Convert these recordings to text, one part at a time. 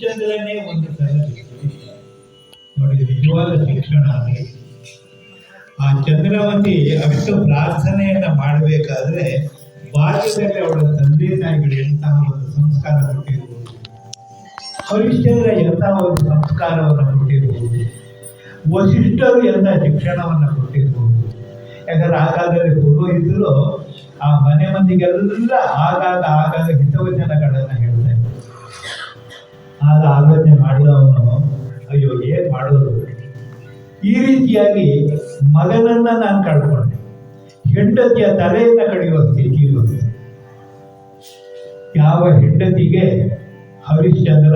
ಹರಿಶ್ಚಂದ್ರನೇ ಒಂದು ಸಲ ನೋಡಿ, ನಿಜವಾದ ಶಿಕ್ಷಣ ಅಂದರೆ ಆ ಚಂದ್ರವತಿ ಅಷ್ಟು ಪ್ರಾರ್ಥನೆಯನ್ನ ಮಾಡಬೇಕಾದ್ರೆ ಬಾಲ್ಯದಲ್ಲಿ ಅವಳ ತಂದೆ ತಾಯಿಗಳು ಎಂತಹ ಒಂದು ಸಂಸ್ಕಾರ ಕೊಟ್ಟಿರ್ಬೋದು, ಹರಿಶ್ಚಂದ್ರ ಎಂತಹ ಒಂದು ಸಂಸ್ಕಾರವನ್ನು ಕೊಟ್ಟಿರ್ಬೋದು, ವಸಿಷ್ಠರು ಎಂಥ ಶಿಕ್ಷಣವನ್ನು ಕೊಟ್ಟಿರ್ಬೋದು. ಯಾಕಂದ್ರೆ ಆ ಕಾಲದಲ್ಲಿ ಪುರೋಹಿತರು ಆ ಮನೆ ಮಂದಿಗೆಲ್ಲ ಆಗಾಗ ಹಿತವಚನಗಳನ್ನು ಹೇಳ್ತಾ ಇದ್ರು. ಆಗ ಆಲೋಚನೆ ಮಾಡಿದವನು ಅಯ್ಯೋ ಏನ್ ಮಾಡೋದು, ಈ ರೀತಿಯಾಗಿ ಮಗನನ್ನ ನಾನು ಕಳ್ಕೊಂಡೆ, ಹೆಂಡತಿಯ ತಲೆಯನ್ನ ಕಡಿಯುವ ಸ್ಥಿತಿ ಬಂತು. ಯಾವ ಹೆಂಡತಿಗೆ ಹರಿಶ್ಚಂದ್ರ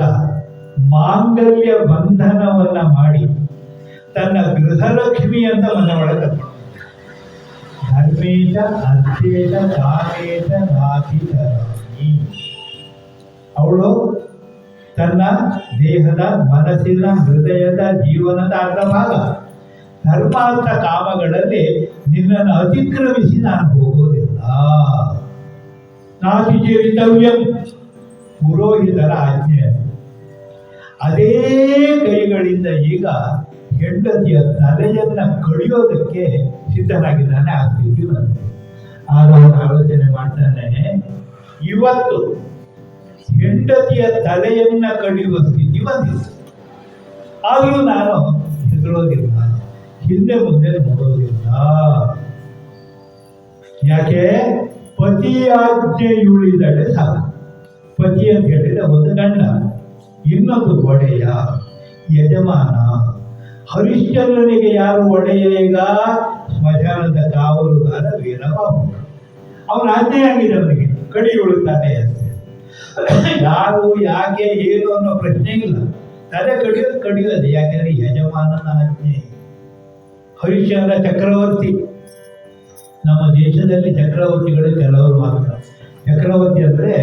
ಮಾಂಗಲ್ಯ ಬಂಧನವನ್ನ ಮಾಡಿ ತನ್ನ ಗೃಹಲಕ್ಷ್ಮಿ ಅಂತ ಮನೆ ಒಳಗೆ ಧರ್ಮೇಶ ಅರ್ಥೇಶ ದಾನೇಶ ನಾಥಿತರಾಮಿ, ಅವಳು ತನ್ನ ದೇಹದ, ಮನಸ್ಸಿನ, ಹೃದಯದ, ಜೀವನದ ಅರ್ಧ ಭಾಗ ಧರ್ಮಾರ್ಥ ಕಾಮಗಳಲ್ಲಿ ನಿನ್ನನ್ನು ಅತಿಕ್ರಮಿಸಿ ನಾನು ಹೋಗೋದಿಲ್ಲ. ನಾತಿಚೇರಿತವ್ಯಂ, ಪುರೋಹಿತರ ಆಜ್ಞೆ. ಅದೇ ಕೈಗಳಿಂದ ಈಗ ಹೆಂಡತಿಯ ತಲೆಯನ್ನ ಕಡಿಯೋದಕ್ಕೆ ಸಿದ್ಧನಾಗಿದ್ದಾನೆ. ಆ ಸ್ಥಿತಿ ಬಂತು. ಆಗ ಅವನು ಆಲೋಚನೆ ಮಾಡ್ತಾನೆ, ಇವತ್ತು ಹೆಂಡತಿಯ ತಲೆಯನ್ನ ಕಡಿಯುವ ಸ್ಥಿತಿ ಬಂದಿದೆ, ಆದರೂ ನಾನು ಹೆದರೋದಿಲ್ಲ, ಹಿಂದೆ ಮುಂದೆ ನೋಡೋದಿಲ್ಲ. ಯಾಕೆ? ಪತಿ ಆಜ್ಞೆಯುಳಿದಡೆ ಸಾಕು. ಪತಿ ಅಂತ ಹೇಳಿದ್ರೆ ಒಂದು ಗಂಡ, ಇನ್ನೊಂದು ಒಡೆಯ, ಯಜಮಾನ. ಹರಿಶ್ಚಂದ್ರನಿಗೆ ಯಾರು ಒಡೆಯ? ಈಗ ಸ್ಮಶಾನದ ಕಾವಲುಗಾರ ವೀರಬಾಬು. ಅವನ ಆಜ್ಞೆ ಆಗಿದೆ, ಅವನಿಗೆ ಕಡಿಯುಳುತ್ತಾನೆ ಅಂತ. ಯಾರು, ಯಾಕೆ, ಏನು ಅನ್ನೋ ಪ್ರಶ್ನೆ ಇಲ್ಲ. ತಲೆ ಕಡಿಯೋದು ಯಾಕೆಂದ್ರೆ ಯಜಮಾನನ ಆಜ್ಞೆ. ಹರಿಶ್ಚಂದ್ರ ಚಕ್ರವರ್ತಿ. ನಮ್ಮ ದೇಶದಲ್ಲಿ ಚಕ್ರವರ್ತಿಗಳು ಕೆಲವರು ಮಾತ್ರ. ಚಕ್ರವರ್ತಿ ಅಂದ್ರೆ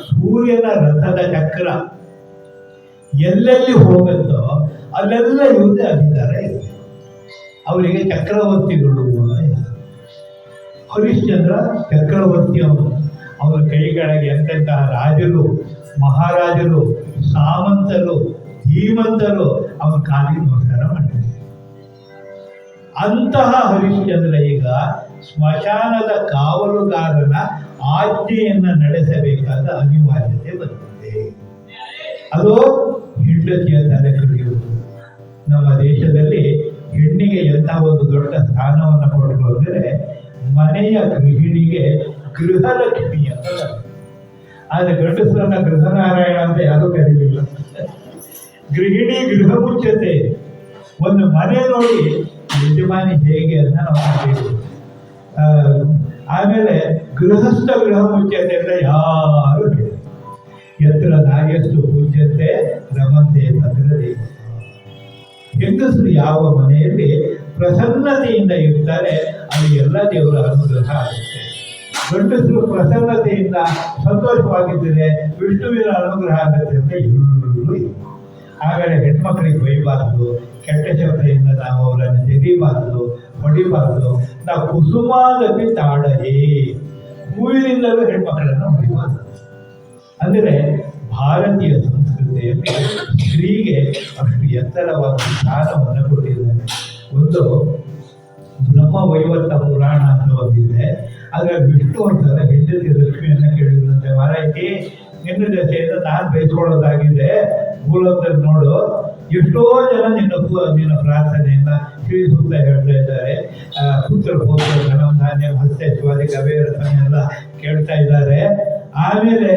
ಸೂರ್ಯನ ರಥದ ಚಕ್ರ ಎಲ್ಲೆಲ್ಲಿ ಹೋಗುತ್ತೋ ಅಲ್ಲೆಲ್ಲ ಇವ್ರದೇ ಅಧಿಕಾರ ಇದೆ. ಅವರಿಗೆ ಚಕ್ರವರ್ತಿಗಳು ಅಂತ. ಹರಿಶ್ಚಂದ್ರ ಚಕ್ರವರ್ತಿ ಅವನು. ಅವರ ಕೈಗಳಿಗೆ ಎಂತೆಂತಹ ರಾಜರು, ಮಹಾರಾಜರು, ಸಾಮಂತರು, ಧೀಮಂತರು ಅವನ ಕಾಲಿಗೆ ನಮಸ್ಕಾರ ಮಾಡಿದ್ದಾರೆ. ಅಂತಹ ಹರಿಶ್ಚಂದ್ರ ಈಗ ಸ್ಮಶಾನದ ಕಾವಲುಗಾರನ ಆಜ್ಞೆಯನ್ನು ನಡೆಸಬೇಕಾದ ಅನಿವಾರ್ಯತೆ ಬರುತ್ತದೆ. ಅದು ಹೆಂಡತಿಯ ತಲೆ ಕಡಿಯುವುದು. ನಮ್ಮ ದೇಶದಲ್ಲಿ ಹೆಣ್ಣಿಗೆ ಎಂಥ ಒಂದು ದೊಡ್ಡ ಸ್ಥಾನವನ್ನು ಕೊಡಲು ಅಂದರೆ ಮನೆಯ ಗೃಹಿಣಿಗೆ ಗೃಹಲಕ್ಷ್ಮಿ ಅಂತ. ಆದರೆ ಗಂಡಸರನ್ನ ಗೃಹನಾರಾಯಣ ಅಂತ ಯಾರೂ ಕರೀಲಿಲ್ಲ. ಗೃಹಿಣಿ ಗೃಹ ಮುಚ್ಚತೆ. ಒಂದು ಮನೆ ನೋಡಿ ಯಜಮಾನಿ ಹೇಗೆ ಅಂತ ನಾವು ಕೇಳಿದ್ವಿ. ಆಮೇಲೆ ಗೃಹಸ್ಥ ಗೃಹ ಮುಚ್ಚತೆ ಅಂತ ಯಾರು ಹೇಳಿ. ಎತ್ತರ ನಾಯಸ್ಸು ಪೂಜ್ಯತೆ ರಮಂತೆ ಭದ್ರತೆ. ಹೆಂಗಸರು ಯಾವ ಮನೆಯಲ್ಲಿ ಪ್ರಸನ್ನತೆಯಿಂದ ಇರ್ತಾರೆ ಅಲ್ಲಿ ಎಲ್ಲ ದೇವರ ಅನುಗ್ರಹ ಆಗುತ್ತೆ. ಗಂಡಸರು ಪ್ರಸನ್ನತೆಯಿಂದ ಸಂತೋಷವಾಗಿದ್ದರೆ ವಿಷ್ಣುವಿನ ಅನುಗ್ರಹ ಆಗುತ್ತೆ ಅಂತ ಎಲ್ಲರೂ ಇದೆ. ಹಾಗಾದರೆ ಹೆಣ್ಮಕ್ಳಿಗೆ ಬೈಬಾರ್ದು, ಕೆಟ್ಟ ಶಬ್ದದಿಂದ ನಾವು ಅವರನ್ನು ಜರಿಬಾರ್ದು, ಹೊಡಿಬಾರ್ದು. ನಾವು ಕುಸುಮಾದಪಿ ತಾಡಹೇ, ಹೂವಿನಿಂದಲೂ ಹೆಣ್ಮಕ್ಕಳನ್ನು ಹೊಡಿಬಾರ್ದು. ಅಂದರೆ ಭಾರತೀಯ ಸಂಸ್ಕೃತಿಯಲ್ಲಿ ಸ್ತ್ರೀಗೆ ಅಷ್ಟು ಎತ್ತರವಾದ ಸ್ಥಾನವನ್ನು ಕೊಟ್ಟಿದ್ದಾರೆ. ಒಂದು ಬ್ರಹ್ಮವೈವರ್ತ ಪುರಾಣ ಅಂತ ಒಂದಿದೆ. ಆದರೆ ವಿಷ್ಣು ಅಂತಾರೆ ಹೆಂಡತಿ ಲಕ್ಷ್ಮಿಯನ್ನು ಕೇಳಿದಂತೆ, ಮಾರಾಯ್ತಿ ನಿನ್ನ ಜೊತೆಯಿಂದ ನಾನು ಬಯಸ್ಕೊಳ್ಳೋದಾಗಿದೆ, ಮೂಲದಲ್ಲಿ ನೋಡು ಎಷ್ಟೋ ಜನ ನಿನ್ನ ಪ್ರಾರ್ಥನೆಯಿಂದ ಶ್ರೀ ಸೂಕ್ತ ಹೇಳ್ತಾ ಇದ್ದಾರೆ, ಪುತ್ರ ಪೌತ್ರ ಧನಂ ಧಾನ್ಯ ಹಸ್ತೆ ಶಿವಾದಿ ಗವೇರಸನೆಲ್ಲ ಕೇಳ್ತಾ ಇದ್ದಾರೆ. ಆಮೇಲೆ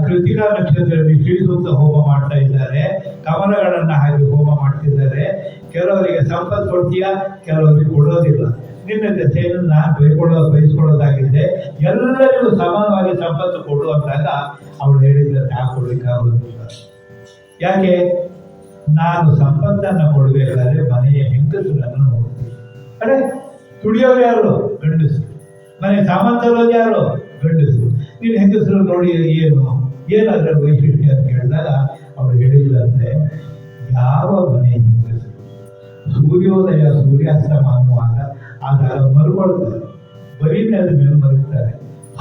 ಕೃತಿಕಾ ನಕ್ಷತ್ರದಲ್ಲಿ ಶ್ರೀ ಸೂಕ್ತ ಹೋಮ ಮಾಡ್ತಾ ಇದ್ದಾರೆ, ಕಮಲಗಳನ್ನು ಹಾಕಿ ಹೋಮ ಮಾಡ್ತಿದ್ದಾರೆ. ಕೆಲವರಿಗೆ ಸಂಪತ್ತು ಕೊಡ್ತೀಯಾ, ಕೆಲವರಿಗೆ ಕೊಡೋದಿಲ್ಲ. ನಿನ್ನ ಜೊತೆಯನ್ನು ನಾನು ಬಯಸ್ಕೊಳ್ಳೋದಾಗಿದೆ, ಎಲ್ಲರಿಗೂ ಸಮಾನವಾಗಿ ಸಂಪತ್ತು ಕೊಡುವಂತಾಗ ಅವಳು ಹೇಳಿದ್ರೆ ಕೊಡ್ಲಿಕ್ಕೆ ಆಗೋದಿಲ್ಲ. ಯಾಕೆ? ನಾನು ಸಂಪತ್ತನ್ನು ಕೊಡಬೇಕಾದ್ರೆ ಮನೆಯ ಹೆಂಗಸರನ್ನು ನೋಡ್ತೀನಿ. ಅರೆ ತುಡಿಯೋರು ಯಾರು? ಗಂಡಸರು. ಮನೆ ಸಾಮಂತರೋದು ಯಾರು? ಗಂಡಸರು. ನೀನು ಹೆಂಗಸರು ನೋಡಿ ಏನಾದ್ರೆ ವೈಶಿಷ್ಟ್ಯ ಅಂತ ಕೇಳಿದಾಗ ಅವಳು ಹೇಳಿದಂತೆ, ಯಾವ ಮನೆ ಹೆಂಗಸರು ಸೂರ್ಯೋದಯ ಸೂರ್ಯಾಸ್ತಮ ಅನ್ನುವಾಗ ಆಗ ಮರುಗೊಳ್ತಾರೆ, ಬರೀ ನೆಲದ ಮೇಲೆ ಮರುಗ್ತಾರೆ,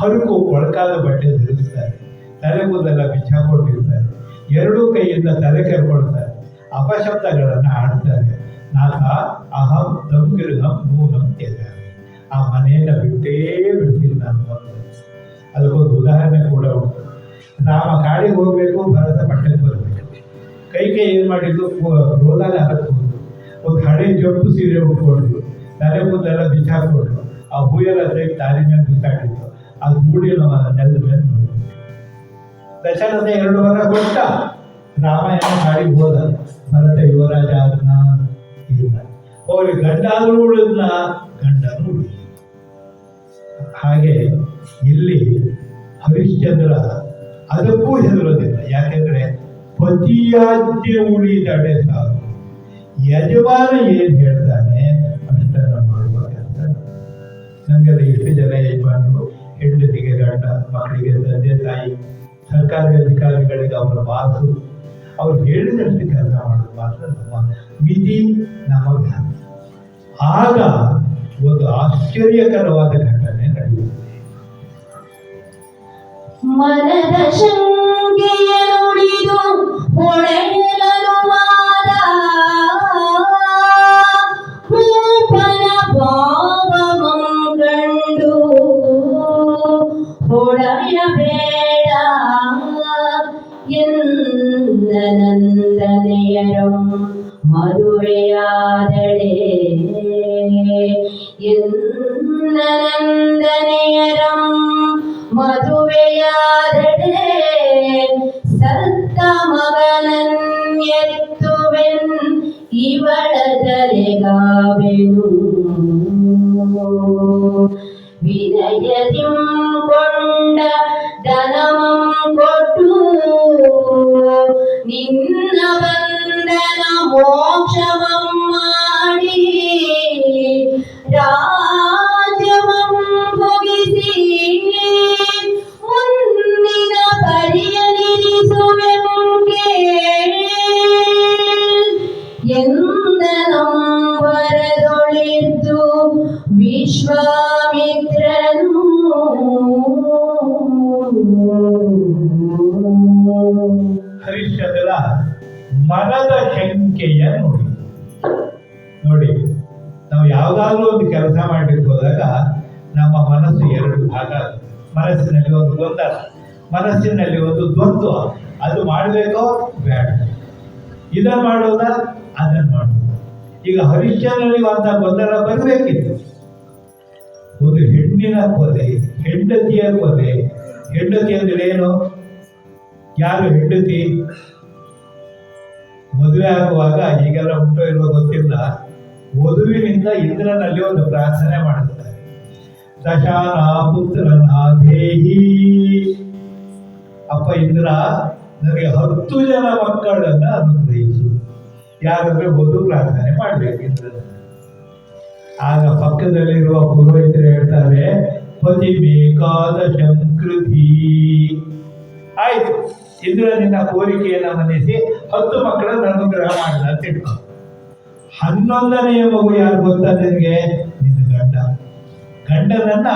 ಹರಕು ಕೊಳಕಾದ ಬಟ್ಟೆ ಧರಿಸ್ತಾರೆ, ತಲೆಗೂದೆಲ್ಲ ಬಿಚ್ಚಾಕೊಂಡಿರ್ತಾರೆ. ಎರಡೂ ಕೈಯಿಂದ ತಲೆ ಕೆರ್ಕೊಳ್ತಾರೆ, ಅಪಶಬ್ದಗಳನ್ನು ಆಡ್ತಾರೆ. ನಾಥ ಅಹಂ ತಂ ಗೃಹಂ ನೂನಂ ತ್ಯಜ. ಆ ಮನೆಯನ್ನು ಬಿಟ್ಟೇ ಬಿಡ್ತೀನಿ ನಾನು. ಅದಕ್ಕೊಂದು ಉದಾಹರಣೆ ಕೂಡ ಉಂಟು. ರಾಮ ಕಾಡಿಗೆ ಹೋಗಬೇಕು, ಭರತ ಪಟ್ಟಕ್ಕೆ ಬರಬೇಕು. ಕೈ ಏನು ಮಾಡಿದ್ದು, ಹೋದಾಗ ಅದಕ್ಕೆ ಒಂದು ಹಳೆ ಜೊಪ್ಪು ಸೀರೆ ಉಟ್ಕೊಂಡ್ರು, ತಲೆ ಕೂದಲೆಲ್ಲ ಬಿಚ್ಚಾಕೊಂಡ್ರು, ಆ ಹೂಯೆಲ್ಲ ತೆಗೆದು ತಾರಿ ಮೇಲೆ ಬಿಸಾಡಿತ್ತು. ಅದು ಗೂಡಿ ನೆಲದ ಮೇಲೆ ದಶರಥ 2 ವಾರ ಕೊಟ್ಟ. ರಾಮಾಯಣ ಕಾಡಿಗೆ ಹೋದ, ಭರತ ಯುವರಾಜ ಆದ್ನ ಇಲ್ಲ. ಹೋಗಿ ಗಂಡ ಆದ್ರೂ ಉಳಿದ್ನ, ಗಂಡನೂ ಉಳಿದ. ಹಾಗೆ ಇಲ್ಲಿ ಹರಿಶ್ಚಂದ್ರ ಅದಕ್ಕೂ ಹೆದರೋದಿಲ್ಲ. ಯಾಕೆಂದ್ರೆ ಪತಿಯಾಜ್ಞೆ ಉಳಿದಡೆ ಸಾಕು, ಯಜಮಾನ ಏನ್ ಹೇಳ್ತಾನೆ ಅಷ್ಟನ್ನು ಮಾಡುವ ಕೆಲಸ. ನಮಗೆಲ್ಲ ಎಷ್ಟು ಜನ ಯಜಮಾನರು, ಹೆಂಡತಿಗೆ ಗಂಡ, ಮಕ್ಕಳಿಗೆ ತಂದೆ ತಾಯಿ, ಸರ್ಕಾರಿ ಅಧಿಕಾರಿಗಳಿಗೆ ಅವರ ಬಾಸು, ಅವ್ರು ಹೇಳಿದಷ್ಟು ಕೆಲಸ ಮಾಡೋದು ಮಾತ್ರ ನಮ್ಮ ಮಿತಿ, ನಮ್ಮ ಜ್ಞಾನ. ಆಗ ಒಂದು ಆಶ್ಚರ್ಯಕರವಾದ ಘಟನೆ ನಡೆಯುತ್ತೆ. ಮನದ ಶಂಕೆಯ ನುಡಿದು ಹೊಳೆಯಲನು ಮಾದ ಭೂಪನ ಭಾವಮಂ ಕಂಡು ಹೊಳೆಯಬೇಡ ಎಂದನಂದನೆಯರಂ ಮದುವೆಯಾದಳೆ. ಎಂದನಂದನೆಯರಂ ಮದುವೆಯಾದಡೆ ಸತ್ತ ಮಗನನ್ಯರಿತ್ತುವೆನ್ ಇವಳ ತಲೆಗಾವೆನು. ವಿನಯದಿಂ ಕೊಂಡ ಧನಮಂ ಕೊಟ್ಟು ನಿನ್ನ ಬಂಧನ ಮೋಕ್ಷಮಂ ಮಾಡಿ ರಾಜ್ಯಮಂ ಭೋಗಿಸಿ ಮುಂದಿನ ಪರಿಯಲಿರಿಸುವೆಂ ಎಂದನಂ ವರದೊಳಿದ್ದು ವಿಶ್ವಾಮಿತ್ರನು. ಹರಿಶ್ಚಂದ್ರ ಮನದ ಶಂಕೆಯ ನುಡಿ. ನೋಡಿ, ನಾವು ಯಾವುದಾದ್ರೂ ಒಂದು ಕೆಲಸ ಮಾಡಲಿಕ್ಕೆ ಹೋದಾಗ ನಮ್ಮ ಮನಸ್ಸು 2 ಭಾಗ. ಮನಸ್ಸಿನಲ್ಲಿ ಒಂದು ಗೊಂದಲ, ಮನಸ್ಸಿನಲ್ಲಿ ಒಂದು ದ್ವಂದ್ವ. ಅದು ಮಾಡಬೇಕೋ ಬೇಡ, ಇದನ್ನು ಮಾಡೋದಾ ಅದನ್ನು ಮಾಡೋದು. ಈಗ ಹರಿಶ್ಚಂದ್ರನಿಗೆ ಅಂತ ಗೊಂದಲ ಬರಬೇಕಿತ್ತು. ಒಂದು ಹೆಣ್ಣಿನ ಕೊಲೆ, ಹೆಂಡತಿಯ ಕೊಲೆ. ಹೆಂಡತಿ ಅಂದ್ರೆ ಏನು? ಯಾರು ಹೆಂಡತಿ? ಮದುವೆ ಆಗುವಾಗ ಈಗೆಲ್ಲ ಉಂಟು ಇರುವ ಗೊತ್ತಿಲ್ಲ, ವಧುವಿನಿಂದ ಇಂದ್ರನಲ್ಲಿ ಒಂದು ಪ್ರಾರ್ಥನೆ ಮಾಡುತ್ತಾರೆ. ದಶಾನ ಪುತ್ರನಾಧೇಹಿ, ಅಪ್ಪ ಇಂದ್ರ ನನಗೆ 10 ಜನ ಮಕ್ಕಳನ್ನ ಅನುಗ್ರಹಿಸು. ಯಾರಂದ್ರೆ ವಧು ಪ್ರಾರ್ಥನೆ ಮಾಡ್ಬೇಕಿಂದ್ರ. ಆಗ ಪಕ್ಕದಲ್ಲಿರುವ ಪುರೋಹಿತರು ಹೇಳ್ತಾರೆ, ಪತಿ ಬೇಕಾದಶಂ ಕೃತಿ. ಆಯ್ತು, ಇಂದ್ರ ನಿನ್ನ ಕೋರಿಕೆಯನ್ನು ಮನ್ನಿಸಿ 10 ಮಕ್ಕಳನ್ನು ಅನುಗ್ರಹ ಮಾಡಿದ ಅಂತ ಇಟ್ಕೊ. 11ನೆಯ ಮಗು ಯಾರು ಗೊತ್ತಾ ನಿನಗೆ? ನಿನ್ನ ಗಂಡ. ಗಂಡನನ್ನ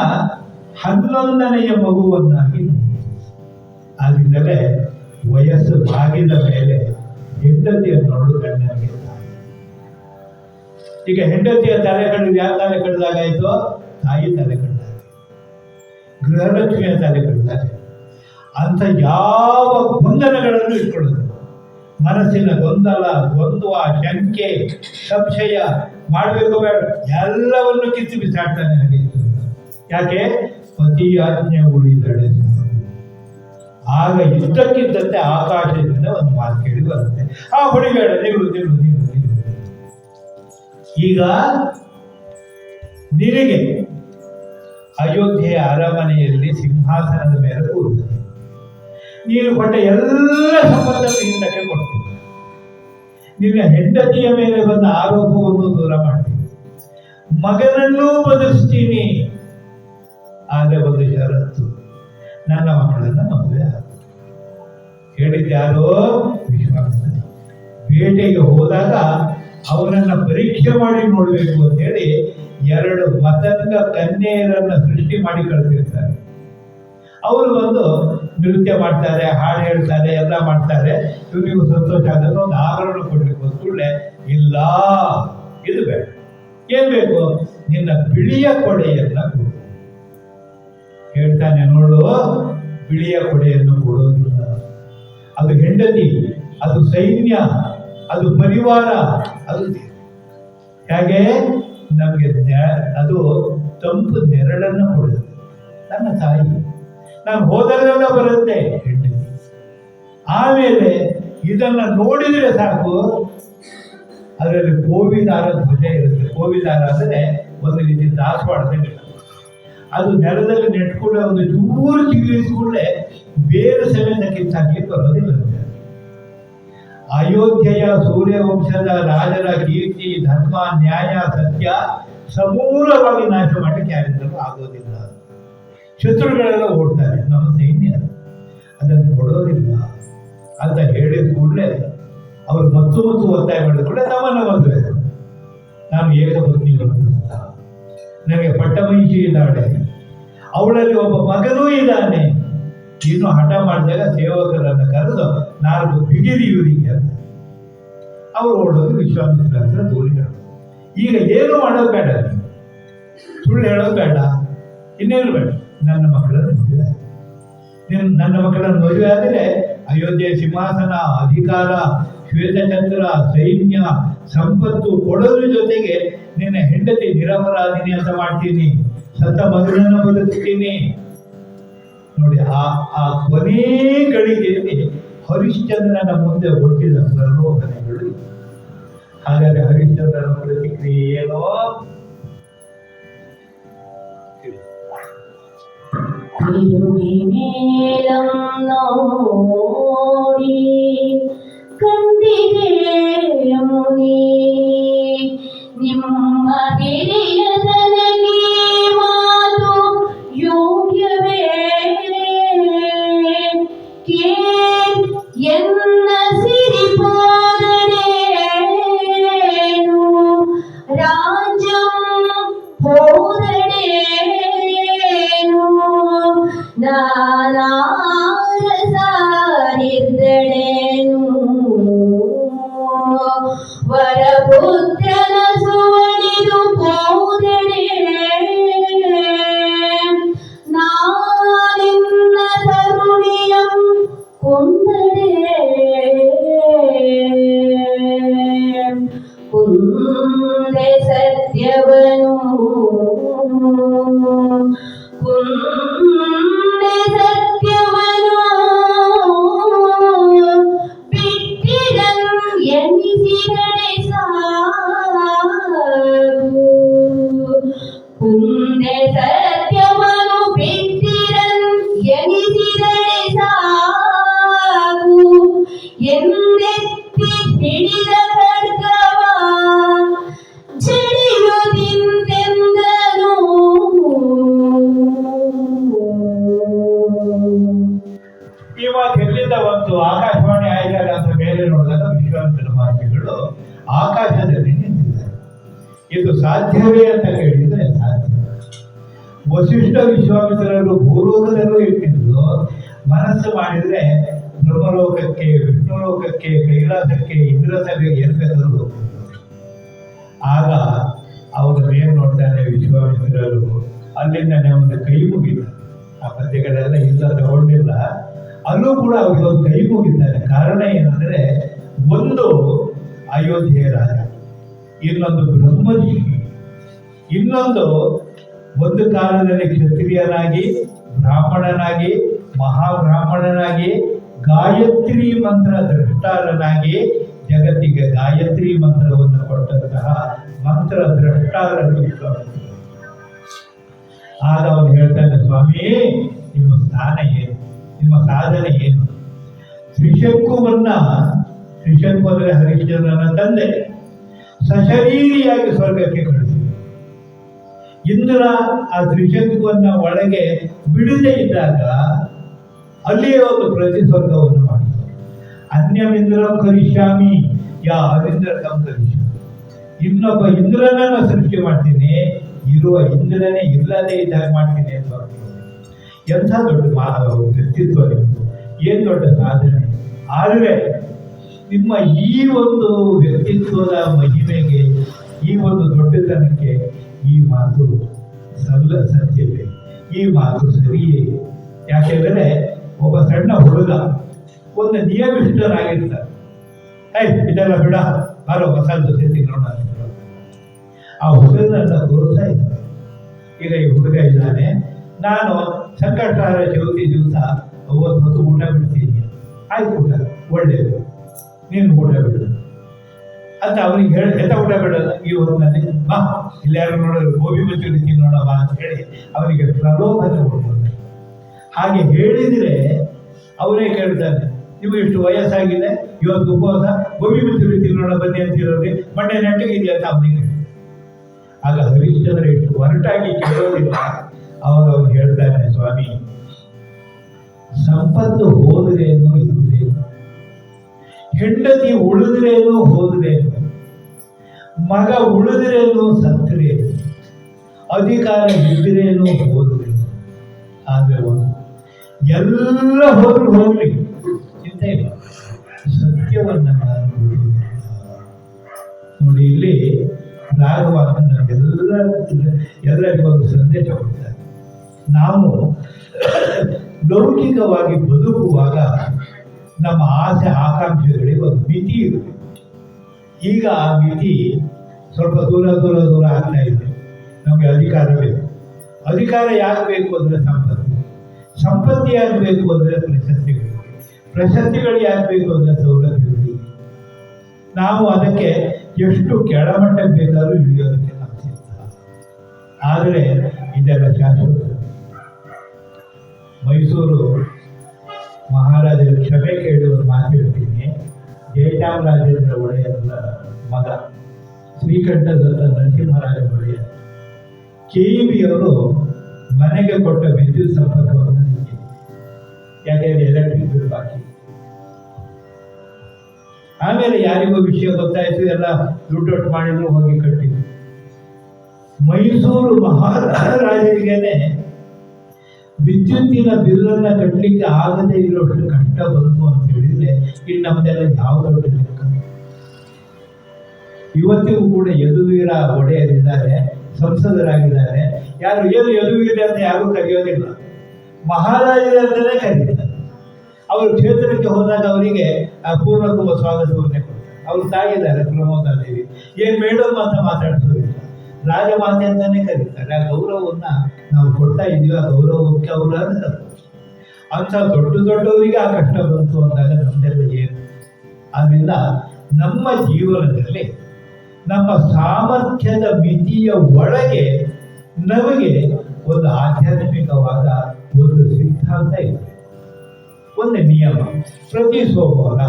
11ನೆಯ ಮಗುವನ್ನಾಗಿ. ಆದ್ರಿಂದಲೇ ವಯಸ್ಸು ಬಾಗಿದ ಮೇಲೆ ಹೆಂಡತಿಯನ್ನು ನೋಡು ಗಂಡನಿಗೆ. ಈಗ ಹೆಂಡತಿಯ ತಲೆ ಕಡಿದು ಯಾವ ತಲೆ ಕಡಿದಾಗಾಯ್ತು? ತಾಯಿ ತಲೆ ಕಡಿದಾಗ, ಗೃಹಲಕ್ಷ್ಮಿಯ ತಲೆ ಕಡಿದಾಗ. ಅಂತ ಯಾವ ಗೊಂದಲಗಳನ್ನು ಇಟ್ಕೊಳ್ಳೋದು, ಮನಸ್ಸಿನ ಗೊಂದಲ, ದ್ವಂದ್ವ, ಶಂಕೆ, ಸಂಶಯ, ಮಾಡಬೇಕು ಬೇಡ ಎಲ್ಲವನ್ನು ಕಿತ್ತು ಬಿಸಾಡ್ತಾನೆ. ಹಾಗಿತ್ತು. ಯಾಕೆ? ಪತಿಯಾಜ್ಞೆ ಉಳಿದಡೆ ಸಾಕು. ಆಗ ಇದ್ದಕ್ಕಿದ್ದಂತೆ ಆಕಾಶದಿಂದ ಒಂದು ಮಾತು ಕೇಳಿ ಬರುತ್ತೆ, ಆ ಹೊಡಿಬೇಡ, ನಿಲ್ಲು ನಿಲ್ಲು ನಿಲ್ಲು ನಿಲ್ಲು. ಈಗ ನಿನಗೆ ಅಯೋಧ್ಯೆಯ ಅರಮನೆಯಲ್ಲಿ ಸಿಂಹಾಸನದ ಮೇಲೆ ಕೂರುತ್ತದೆ. ನೀನು ಕೊಟ್ಟ ಎಲ್ಲ ಸಂಬಂಧವನ್ನು ಹಿಂದಕ್ಕೆ ಕೊಡ್ತೀನಿ. ನಿನ್ನ ಹೆಂಡತಿಯ ಮೇಲೆ ಬಂದ ಆರೋಪವನ್ನು ದೂರ ಮಾಡ್ತೀನಿ, ಮಗನನ್ನೂ ಬದುಕಿಸ್ತೀನಿ. ಆದರೆ ಒಂದು ಷರತ್ತು, ನನ್ನ ಮಕ್ಕಳನ್ನ ಮದುವೆ ಆಗ. ಹೇಳಿದ್ಯಾರೋ? ವಿಶ್ವಾಮಿತ್ರ. ಬೇಟೆಗೆ ಹೋದಾಗ ಅವರನ್ನ ಪರೀಕ್ಷೆ ಮಾಡಿ ನೋಡಬೇಕು ಅಂತೇಳಿ 2 ಮತಂಗ ಕನ್ಯೆಯರನ್ನ ಸೃಷ್ಟಿ ಮಾಡಿ ಕಳಿಸಿರ್ತಾರೆ. ಅವರು ಬಂದು ನೃತ್ಯ ಮಾಡ್ತಾರೆ, ಹಾಡು ಹೇಳ್ತಾರೆ, ಎಲ್ಲ ಮಾಡ್ತಾರೆ. ಇವನಿಗೂ ಸಂತೋಷ ಆಗೋದು ಒಂದು ಆಭರಣ ಕೊಡ್ಲಿಕ್ಕೆ ಕೂಡಲೇ ಇಲ್ಲ, ಇದು ಬೇಡ. ಏನ್ ಬೇಕು? ನಿನ್ನ ಬಿಳಿಯ ಕೊಡೆಯನ್ನ ಕೊಡು. ಹೇಳ್ತಾನೆ ನೋಡು, ಬಿಳಿಯ ಕೊಡೆಯನ್ನು ಕೊಡೋದಿಲ್ಲ. ಅದು ಹೆಂಡತಿ, ಅದು ಸೈನ್ಯ, ಅದು ಪರಿವಾರ, ಅದು ಹೇಗೆ ನಮಗೆ ಅದು ತಂಪು ನೆರಳನ್ನು ಕೊಡುತ್ತೆ. ನನ್ನ ತಾಯಿ, ನಾನು ಹೋದಲ್ಲೆಲ್ಲ ಬರುತ್ತೆ ಹೆಂಡತಿ. ಆಮೇಲೆ ಇದನ್ನ ನೋಡಿದರೆ ಸಾಕು, ಅದರಲ್ಲಿ ಕೋವಿದಾರ ಧ್ವಜ ಇರುತ್ತೆ. ಕೋವಿದಾರ ಅಂದರೆ ಒಂದು ರೀತಿ ದಾಸವಾಳದ ಗಿಡ. ಅದು ನೆಲದಲ್ಲಿ ನೆಟ್ಕೊಂಡೆ ಒಂದು ಚೂರು ಚಿಗುರಿಸಿಕೊಂಡ್ರೆ ಬೇರೆ ಸಮೇತ ಕಿತ್ತಾಕ್ಲಿಕ್ಕೆ ಬರೋದಿಲ್ಲ. ಅಯೋಧ್ಯೆಯ ಸೂರ್ಯವಂಶದ ರಾಜರ ಕೀರ್ತಿ, ಧರ್ಮ, ನ್ಯಾಯ, ಸತ್ಯ ಸಮೂಲವಾಗಿ ನಾಶ ಮಾಡಲಿಕ್ಕೆ ಯಾರಿಂದಲೂ ಆಗೋದಿಲ್ಲ. ಶತ್ರುಗಳೆಲ್ಲ ಓಡ್ತಾರೆ, ನಮ್ಮ ಸೈನ್ಯ ಅದನ್ನು ಕೊಡೋದಿಲ್ಲ ಅಂತ ಹೇಳಿದ ಕೂಡಲೇ ಅವರು ಮತ್ತು ಒತ್ತಾಯ ಮಾಡಿದ ಕೂಡಲೇ ನಮ್ಮನ್ನ ಮದುವೆ. ನಾನು ಏಕಪತ್ನಿ ವ್ರತ, ನನಗೆ ಪಟ್ಟಮಹಿಷಿ ಇದ್ದಾಳೆ, ಅವಳಲ್ಲಿ ಒಬ್ಬ ಮಗನೂ ಇದ್ದಾನೆ. ಇನ್ನು ಹಠ ಮಾಡಿದಾಗ ಸೇವಕರನ್ನು ಕರೆದು 4 ಬಿಗಿರಿ ಇವರಿಗೆ ಅಂತ ಅವರು ಓಡೋದು ವಿಶ್ವಾಮಿತ್ರ ಹತ್ರ ದೂರಿದರು. ಈಗ ಏನು ಮಾಡೋದು ಬೇಡ, ಸುಳ್ಳು ಹೇಳೋದು ಬೇಡ, ಇನ್ನೇನು ಬೇಡ, ನನ್ನ ಮಕ್ಕಳನ್ನು ಮದುವೆ. ನನ್ನ ಮಕ್ಕಳನ್ನು ಮದುವೆ ಆದರೆ ಅಯೋಧ್ಯೆ ಸಿಂಹಾಸನ, ಅಧಿಕಾರ, ಶ್ವೇತಚಂದ್ರ, ಸೈನ್ಯ, ಸಂಪತ್ತು ಕೊಡೋದ್ರ ಜೊತೆಗೆ ನಿನ್ನ ಹೆಂಡತಿ ನಿರಪರಾಧಿನಿ ಅಂತ ಮಾಡ್ತೀನಿ, ಸತ್ತ ಮಗನನ್ನು ಬದುಕ್ತೀನಿ. ನೋಡಿ, ಆ ಕೊನೇ ಗಳಿಗೆಯಲ್ಲಿ ಹರಿಶ್ಚಂದ್ರನ ಮುಂದೆ ಹುಟ್ಟಿದ ಪ್ರಲೋಭನೆಗಳು. ಹಾಗಾದ್ರೆ ಹರಿಶ್ಚಂದ್ರನ ಪ್ರತಿಕ್ರಿಯೆ ಏನೋ? ನೋಡಿ ಕಂಡಿದೆ ಮುನಿ, ನಿಮ್ಮ ಹಿರಿಯ ನನಗೆ ಮಾತು ಯೋಗ್ಯವೇ? ಎನ್ನ ಸಿರಿಪೋದಡೇನು ರಾಜ್ಯಂ ಹೋದಡೇನು ನಾನಾರಸಾರಿದ್ದಡೇನು ವರಪುತ್ರನ ಸುವಣಿದು ಹೋದಡೆ ನಾನಿನ್ನ ತರುಣಿಯಂ ಕೊಂದಡೆ ಕುಂದೆ ಸತ್ಯವನು ಕುಂದೆ ಸತ್ಯವನು ಬಿಟ್ಟಿರನ್ ಎನಿಸಿದಡೆ ಸಾಗು. ಕುಂದೆ ಸತ್ಯವನು ಬಿಟ್ಟಿರನ್ ಎನಿಸಿದಡೆ ಸಾಗು. ಎಂದೆತ್ತಿ ಹಿಡಿದ ಖಡ್ಗವ ಜಡಿಯುವುದಿಂತೆಂದನು. ಈ ಮಾತು ಎಲ್ಲಿಂದ ಬಂತು? ಆಕಾಶವಾಣಿ ಆಯ್ದಾಗ ಅಂತ ಮೇಲೆ ನೋಡಿದಾಗ ವಿಶ್ವಾಮಿತ್ರ ಮಹರ್ಷಿಗಳು ಆಕಾಶದಲ್ಲಿ ನಿಂತಿದ್ದಾರೆ. ಇದು ಸಾಧ್ಯವೇ ಅಂತ ಕೇಳಿದ್ರೆ ಸಾಧ್ಯ. ವಸಿಷ್ಠ ವಿಶ್ವಾಮಿತ್ರರು ಭೂಲೋಕದಲ್ಲೂ ಇಟ್ಟಿದ್ದು, ಮನಸ್ಸು ಮಾಡಿದ್ರೆ ಬ್ರಹ್ಮಲೋಕಕ್ಕೆ, ವಿಷ್ಣುಲೋಕಕ್ಕೆ, ಕೈಲಾಸಕ್ಕೆ, ಇಂದ್ರ ಸಭೆಗೆ ಎಲ್ಬೇಕಾದ್ರೂ ಹೋಗ್ತಿದ್ರು. ಆಗ ಅವರು ಏನು ನೋಡ್ತಾರೆ ವಿಶ್ವಾಮಿತ್ರರು, ಅಲ್ಲಿಂದನೇ ಒಂದು ಕೈ ಮುಗಿದ. ಆ ಪದ್ಯಗಳೆಲ್ಲ ಇಲ್ಲ ತಗೊಂಡಿಲ್ಲ, ಅಲ್ಲೂ ಕೂಡ ಅವ್ರಿಗೆ ಒಂದು ಕೈ ಮುಗಿದ್ದಾರೆ. ಕಾರಣ ಏನಂದ್ರೆ, ಒಂದು ಅಯೋಧ್ಯೆಯ ರಾಜ, ಇನ್ನೊಂದು ಬ್ರಹ್ಮರ್ಷಿ, ಇನ್ನೊಂದು ಒಂದು ಕಾಲದಲ್ಲಿ ಕ್ಷತ್ರಿಯನಾಗಿ, ಬ್ರಾಹ್ಮಣನಾಗಿ, ಮಹಾಬ್ರಾಹ್ಮಣನಾಗಿ, ಗಾಯತ್ರಿ ಮಂತ್ರ ದ್ರಷ್ಟಾರನಾಗಿ, ಜಗತ್ತಿಗೆ ಗಾಯತ್ರಿ ಮಂತ್ರವನ್ನು ಕೊಟ್ಟಂತಹ ಮಂತ್ರ ದ್ರಷ್ಟಾರರು ವಿಶ್ವಾಮಿತ್ರ. ಆಗ ಅವನು ಹೇಳ್ತಾನೆ, ಸ್ವಾಮಿ ನಿಮ್ಮ ಸ್ಥಾನ ಏನು, ನಿಮ್ಮ ಸಾಧನೆ ಏನು? ತ್ರಿಶಂಕುವನ್ನ, ತ್ರಿಶಂಕು ಅಂದರೆ ಹರಿಶ್ಚಂದ್ರನ ತಂದೆ, ಸಶರೀರಿಯಾಗಿ ಸ್ವರ್ಗಕ್ಕೆ ಕಳಿಸಿ. ಇಂದ್ರ ಆ ತ್ರಿಶಂಕುವನ್ನ ಒಳಗೆ ಬಿಡದೇ ಇದ್ದಾಗ ಅಲ್ಲಿಯೇ ಒಂದು ಪ್ರತಿ ಸ್ವರ್ಗವನ್ನು ಮಾಡಿದರು. ಅನ್ಯಮಿಂದ್ರಂ ಕರಿಷ್ಯಾಮಿ ಯಾ ಅರಿಂದ್ರ ಕಂ ಕರಿಷ್ಯಾಮಿ. ಇನ್ನೊಬ್ಬ ಇಂದ್ರನನ್ನು ಸೃಷ್ಟಿ ಮಾಡ್ತೀನಿ, ಇರುವ ಇಂದ್ರನೇ ಇಲ್ಲದೆ ಇದ್ದಾಗ ಮಾಡ್ತೀನಿ ಅಂತ. ಎಂಥ ದೊಡ್ಡ ವ್ಯಕ್ತಿತ್ವ ನಿಮ್ಮದು, ಏನು ದೊಡ್ಡ ಸಾಧನೆ. ಆದರೆ ನಿಮ್ಮ ಈ ಒಂದು ವ್ಯಕ್ತಿತ್ವದ ಮಹಿಮೆಗೆ, ಈ ಒಂದು ದೊಡ್ಡತನಕ್ಕೆ ಈ ಮಾತು ಸತ್ಯವೇ, ಈ ಮಾತು ಸರಿಯೇ. ಯಾಕೆಂದರೆ ಒಬ್ಬ ಸಣ್ಣ ಹುಡುಗ ಒಂದು ನಿಯಮಿಷ್ಟರಾಗಿರ್ತಾರೆ. ಇದೆಲ್ಲ ಬಿಡ, ಬಾರೋ ಮಸಾಲೆ ದೋಸೆ ತಿನ್ನೋಣ ಅಂತ. ಆ ಹುಡುಗನನ್ನ ಪ್ರೋತ್ಸಾಹಿಸ್ತಾರೆ. ಈಗ ಈ ಹುಡುಗ ಇದ್ದಾನೆ, ನಾನು ಸಂಕಷ್ಟಹಾರ ಚೌತಿ ದಿವಸ ಒಂದು ಹೊತ್ತು ಊಟ ಬಿಡ್ತೀನಿ. ಆಯ್ತು, ಊಟ ಒಳ್ಳೆಯದು, ನೀನು ಊಟ ಬಿಡು ಅಂತ ಅವನಿಗೆ ಹೇಳಿ, ಎಂತ ಊಟ ಬಿಡೋದು ಈ ಹೊತ್ತಿನಲ್ಲಿ, ಬಾ ಇಲ್ಲಿ ಯಾರು ನೋಡೋದು ಗೋಬಿ ಮಂಚೂರಿ ತಿನ್ನೋಣ ಬಾ ಅಂತ ಹೇಳಿ ಅವನಿಗೆ ಪ್ರಲೋಭನೆ ಕೊಡ್ಬೋದು. ಹಾಗೆ ಹೇಳಿದರೆ ಅವನೇ ಕೇಳ್ತಾನೆ, ನಿಮಗೆ ಇಷ್ಟು ವಯಸ್ಸಾಗಿದೆ, ಇವತ್ತು ಉಪವಾಸ, ಗೋಬಿ ಮಂಚೂರಿ ತಿನ್ನೋಣ ಬನ್ನಿ ಅಂತಿರೋರಿ, ಮಂಡೆ ನೆಟ್ಟಿಗೆ ಇದೆಯಾ ಅಂತ ಅವನಿಗೆ. ಆಗ ಹರಿಶ್ಚಂದ್ರ ಇಷ್ಟು ಹೊರಟಾಗಿ ಕೇಳೋದಿಲ್ಲ. ಅವನು ಹೇಳ್ತಾನೆ, ಸ್ವಾಮಿ, ಸಂಪತ್ತು ಹೋದ್ರೇನು ಇದ್ರೇನು, ಹೆಂಡತಿ ಉಳಿದ್ರೇನು ಹೋದ್ರೇನು, ಮಗ ಉಳಿದ್ರೇನು ಸತ್ತರೇನು, ಅಧಿಕಾರ ಇದ್ರೇನು ಹೋದ್ರೇನು, ಆದ್ರೆ ಒಂದು ಎಲ್ಲ ಹೋದ್ರು ಹೋಗ್ಲಿ ಚಿಂತೆ ಇಲ್ಲ, ಸತ್ಯವನ್ನ ನಾನು ನೋಡಿ. ಇಲ್ಲಿ ರಾಘವಾನ ಎಲ್ಲರಿಗೂ ಒಂದು ಸಂದೇಶ ಕೊಡ್ತಾರೆ. ನಾವು ಲೌಕಿಕವಾಗಿ ಬದುಕುವಾಗ ನಮ್ಮ ಆಸೆ ಆಕಾಂಕ್ಷೆಗಳಿಗೆ ಒಂದು ಮಿತಿ ಇರುತ್ತೆ. ಈಗ ಆ ಮಿತಿ ಸ್ವಲ್ಪ ದೂರ ದೂರ ದೂರ ಆಗ್ತಾ ಇದೆ. ನಮಗೆ ಅಧಿಕಾರ ಬೇಕು. ಅಧಿಕಾರ ಯಾಕೆ ಬೇಕು ಅಂದರೆ ಸಂಪತ್ತಿ ಯಾಕೆ ಬೇಕು ಅಂದರೆ ಪ್ರಶಸ್ತಿಗಳು ಯಾಕೆ ಬೇಕು ಅಂದರೆ ಸೌಲಭ್ಯಗಳು. ನಾವು ಅದಕ್ಕೆ ಎಷ್ಟು ಕೆಳಮಟ್ಟಕ್ಕೆ ಬೇಕಾದ್ರೂ ಇಳಿಯೋದಕ್ಕೆ ನಾವು ಸಿಗ್ತ. ಆದರೆ ಇದೆಲ್ಲ ಶಾಶ್ವತ. ಮೈಸೂರು ಮಹಾರಾಜರ ಕ್ಷಮೆ ಕೇಳಿ ಒಂದು ಮಾತು ಹೇಳ್ತೀನಿ. ಜಯಚಾಮರಾಜೇಂದ್ರ ಒಡೆಯರ ಮಗ ಶ್ರೀಕಂಠದತ್ತ ನರಸಿಂಹರಾಜ ಒಡೆಯರ್ KEB ಅವರು ಮನೆಗೆ ಕೊಟ್ಟ ವಿದ್ಯುತ್ ಸಂಪರ್ಕವನ್ನು ನಿಮಗೆ, ಯಾಕೆಂದರೆ ಎಲೆಕ್ಟ್ರಿಕ್ ಬಿಲ್ ಬಾಕಿ. ಆಮೇಲೆ ಯಾರಿಗೋ ವಿಷಯ ಗೊತ್ತಾಯಿತು, ಎಲ್ಲ ದುಡ್ಡೊಟ್ಟು ಮಾಡಿದ್ರು, ಹೋಗಿ ಕಟ್ಟಿದ್ರು. ಮೈಸೂರು ಮಹಾರಾಜರಿಗೇನೆ ವಿದ್ಯುತ್ತಿನ ಬಿಲ್ಲನ್ನು ಕಟ್ಟಲಿಕ್ಕೆ ಆಗದೇ ಇರೋಷ್ಟು ಕಷ್ಟ ಬಂತು ಅಂತ ಹೇಳಿದ್ರೆ ಇನ್ನು ನಮ್ದೆಲ್ಲ ಯಾವ ದೊಡ್ಡ ಲೆಕ್ಕ. ಇವತ್ತಿಗೂ ಕೂಡ ಯದುವೀರ ಒಡೆಯರಿದ್ದಾರೆ, ಸಂಸದರಾಗಿದ್ದಾರೆ. ಯಾರು ಏನು ಯದುವೀರ ಅಂತ ಯಾರೂ ಕರೆಯೋದಿಲ್ಲ, ಮಹಾರಾಜರೇ ಅಂತಲೇ ಕರೀತಾರೆ. ಅವರು ಕ್ಷೇತ್ರಕ್ಕೆ ಹೋದಾಗ ಅವರಿಗೆ ಪೂರ್ಣಕುಂಭ ಸ್ವಾಗತವನ್ನೇ ಕೊಡ್ತಾರೆ. ಅವರು ತಾಯಿದ್ದಾರೆ ಪ್ರಮೋದಾ ದೇವಿ, ಏನು ಮೇಡಮ್ ಅಂತ ಮಾತಾಡ್ಸೋದಿಲ್ಲ, ರಾಜಮಾತೆ ಅಂತಾನೆ ಕರೀತಾರೆ. ಆ ಗೌರವವನ್ನು ನಾವು ಕೊಡ್ತಾ ಇದ್ದೀವಿ. ಆ ಗೌರವಕ್ಕೆ ಅವರ ಅಂಥ ದೊಡ್ಡ ದೊಡ್ಡವರಿಗೆ ಆ ಕಷ್ಟ ಬಂತು ಅಂದಾಗ ನಮ್ದೆಲ್ಲ ಏನು. ಆದ್ದರಿಂದ ನಮ್ಮ ಜೀವನದಲ್ಲಿ ನಮ್ಮ ಸಾಮರ್ಥ್ಯದ ಮಿತಿಯ ಒಳಗೆ ನಮಗೆ ಒಂದು ಆಧ್ಯಾತ್ಮಿಕವಾದ ಒಂದು ಸಿದ್ಧಾಂತ ಇದೆ, ಒಂದು ನಿಯಮ. ಪ್ರತಿ ಸೋಮವಾರ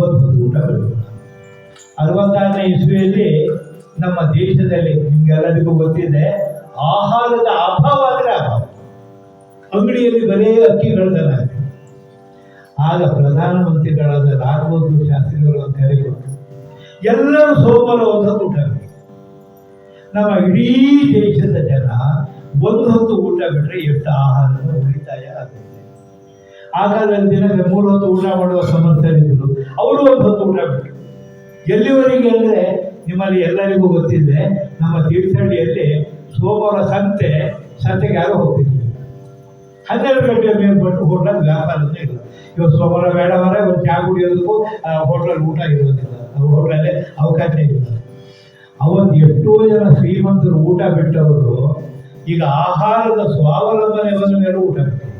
ಒಂದು ಊಟ ಬಿಡುವುದು. 66ನೇ ಇಸ್ವಿಯಲ್ಲಿ ನಮ್ಮ ದೇಶದಲ್ಲಿ ನಿಮ್ಗೆಲ್ಲರಿಗೂ ಗೊತ್ತಿದೆ, ಆಹಾರದ ಅಭಾವ ಅಂದರೆ ಅಭಾವ. ಅಂಗಡಿಯಲ್ಲಿ ಬರೀ ಅಕ್ಕಿಗಳದಲ್ಲ. ಆಗ ಪ್ರಧಾನಮಂತ್ರಿಗಳಾದ ಲಾಲ್ಬಹದ್ದೂರ್ ಶಾಸ್ತ್ರಿಗಳು ಅಂತ ಹೇಳಿಕೊಟ್ಟು ಎಲ್ಲರೂ ಸೋಮವಾರ ಒಂದು ಹೊತ್ತು ಊಟ ಬಿಡಿ. ನಮ್ಮ ಇಡೀ ದೇಶದ ಜನ ಒಂದು ಹೊತ್ತು ಊಟ ಬಿಟ್ಟರೆ ಎಷ್ಟು ಆಹಾರದ ಉಳಿತಾಯ ಆಗುತ್ತೆ. ಆ ಕಾಲದಲ್ಲಿ ದಿನಕ್ಕೆ 3 ಹೊತ್ತು ಊಟ ಮಾಡುವ ಸಮರ್ಥರಿದ್ದರು, ಅವರು ಒಂದು ಹೊತ್ತು ಊಟ ಬಿಟ್ಟರು. ಎಲ್ಲಿವರೆಗೆ ಅಂದರೆ ನಿಮ್ಮಲ್ಲಿ ಎಲ್ಲರಿಗೂ ಗೊತ್ತಿದೆ, ನಮ್ಮ ತೀರ್ಥಹಳ್ಳಿಯಲ್ಲಿ ಸೋಮವಾರ ಸಂತೆಗೆ ಯಾರು ಹೋಗ್ತಿರ್ಲಿಲ್ಲ. 12 ಗಂಟೆ ಮೇಲ್ಪಟ್ಟು ಹೋಟ್ಲಲ್ಲಿ ವ್ಯಾಪಾರನೇ ಇಲ್ಲ. ಇವತ್ತು ಸೋಮವಾರ ಬೇಡವಾರ ಒಂದು ಚಾ ಕುಡಿಯೋದಕ್ಕೂ ಹೋಟ್ಲಲ್ಲಿ ಊಟ ಇರೋದಿಲ್ಲ, ಹೋಟ್ಲಲ್ಲೇ ಅವಕಾಶ ಇಲ್ಲ. ಅವತ್ತು ಎಷ್ಟೋ ಜನ ಶ್ರೀಮಂತರು ಊಟ ಬಿಟ್ಟವರು ಈಗ ಆಹಾರದ ಸ್ವಾವಲಂಬನೆಯನ್ನು ಮೇಲೆ ಊಟ ಬಿಟ್ಟಿದ್ದಾರೆ.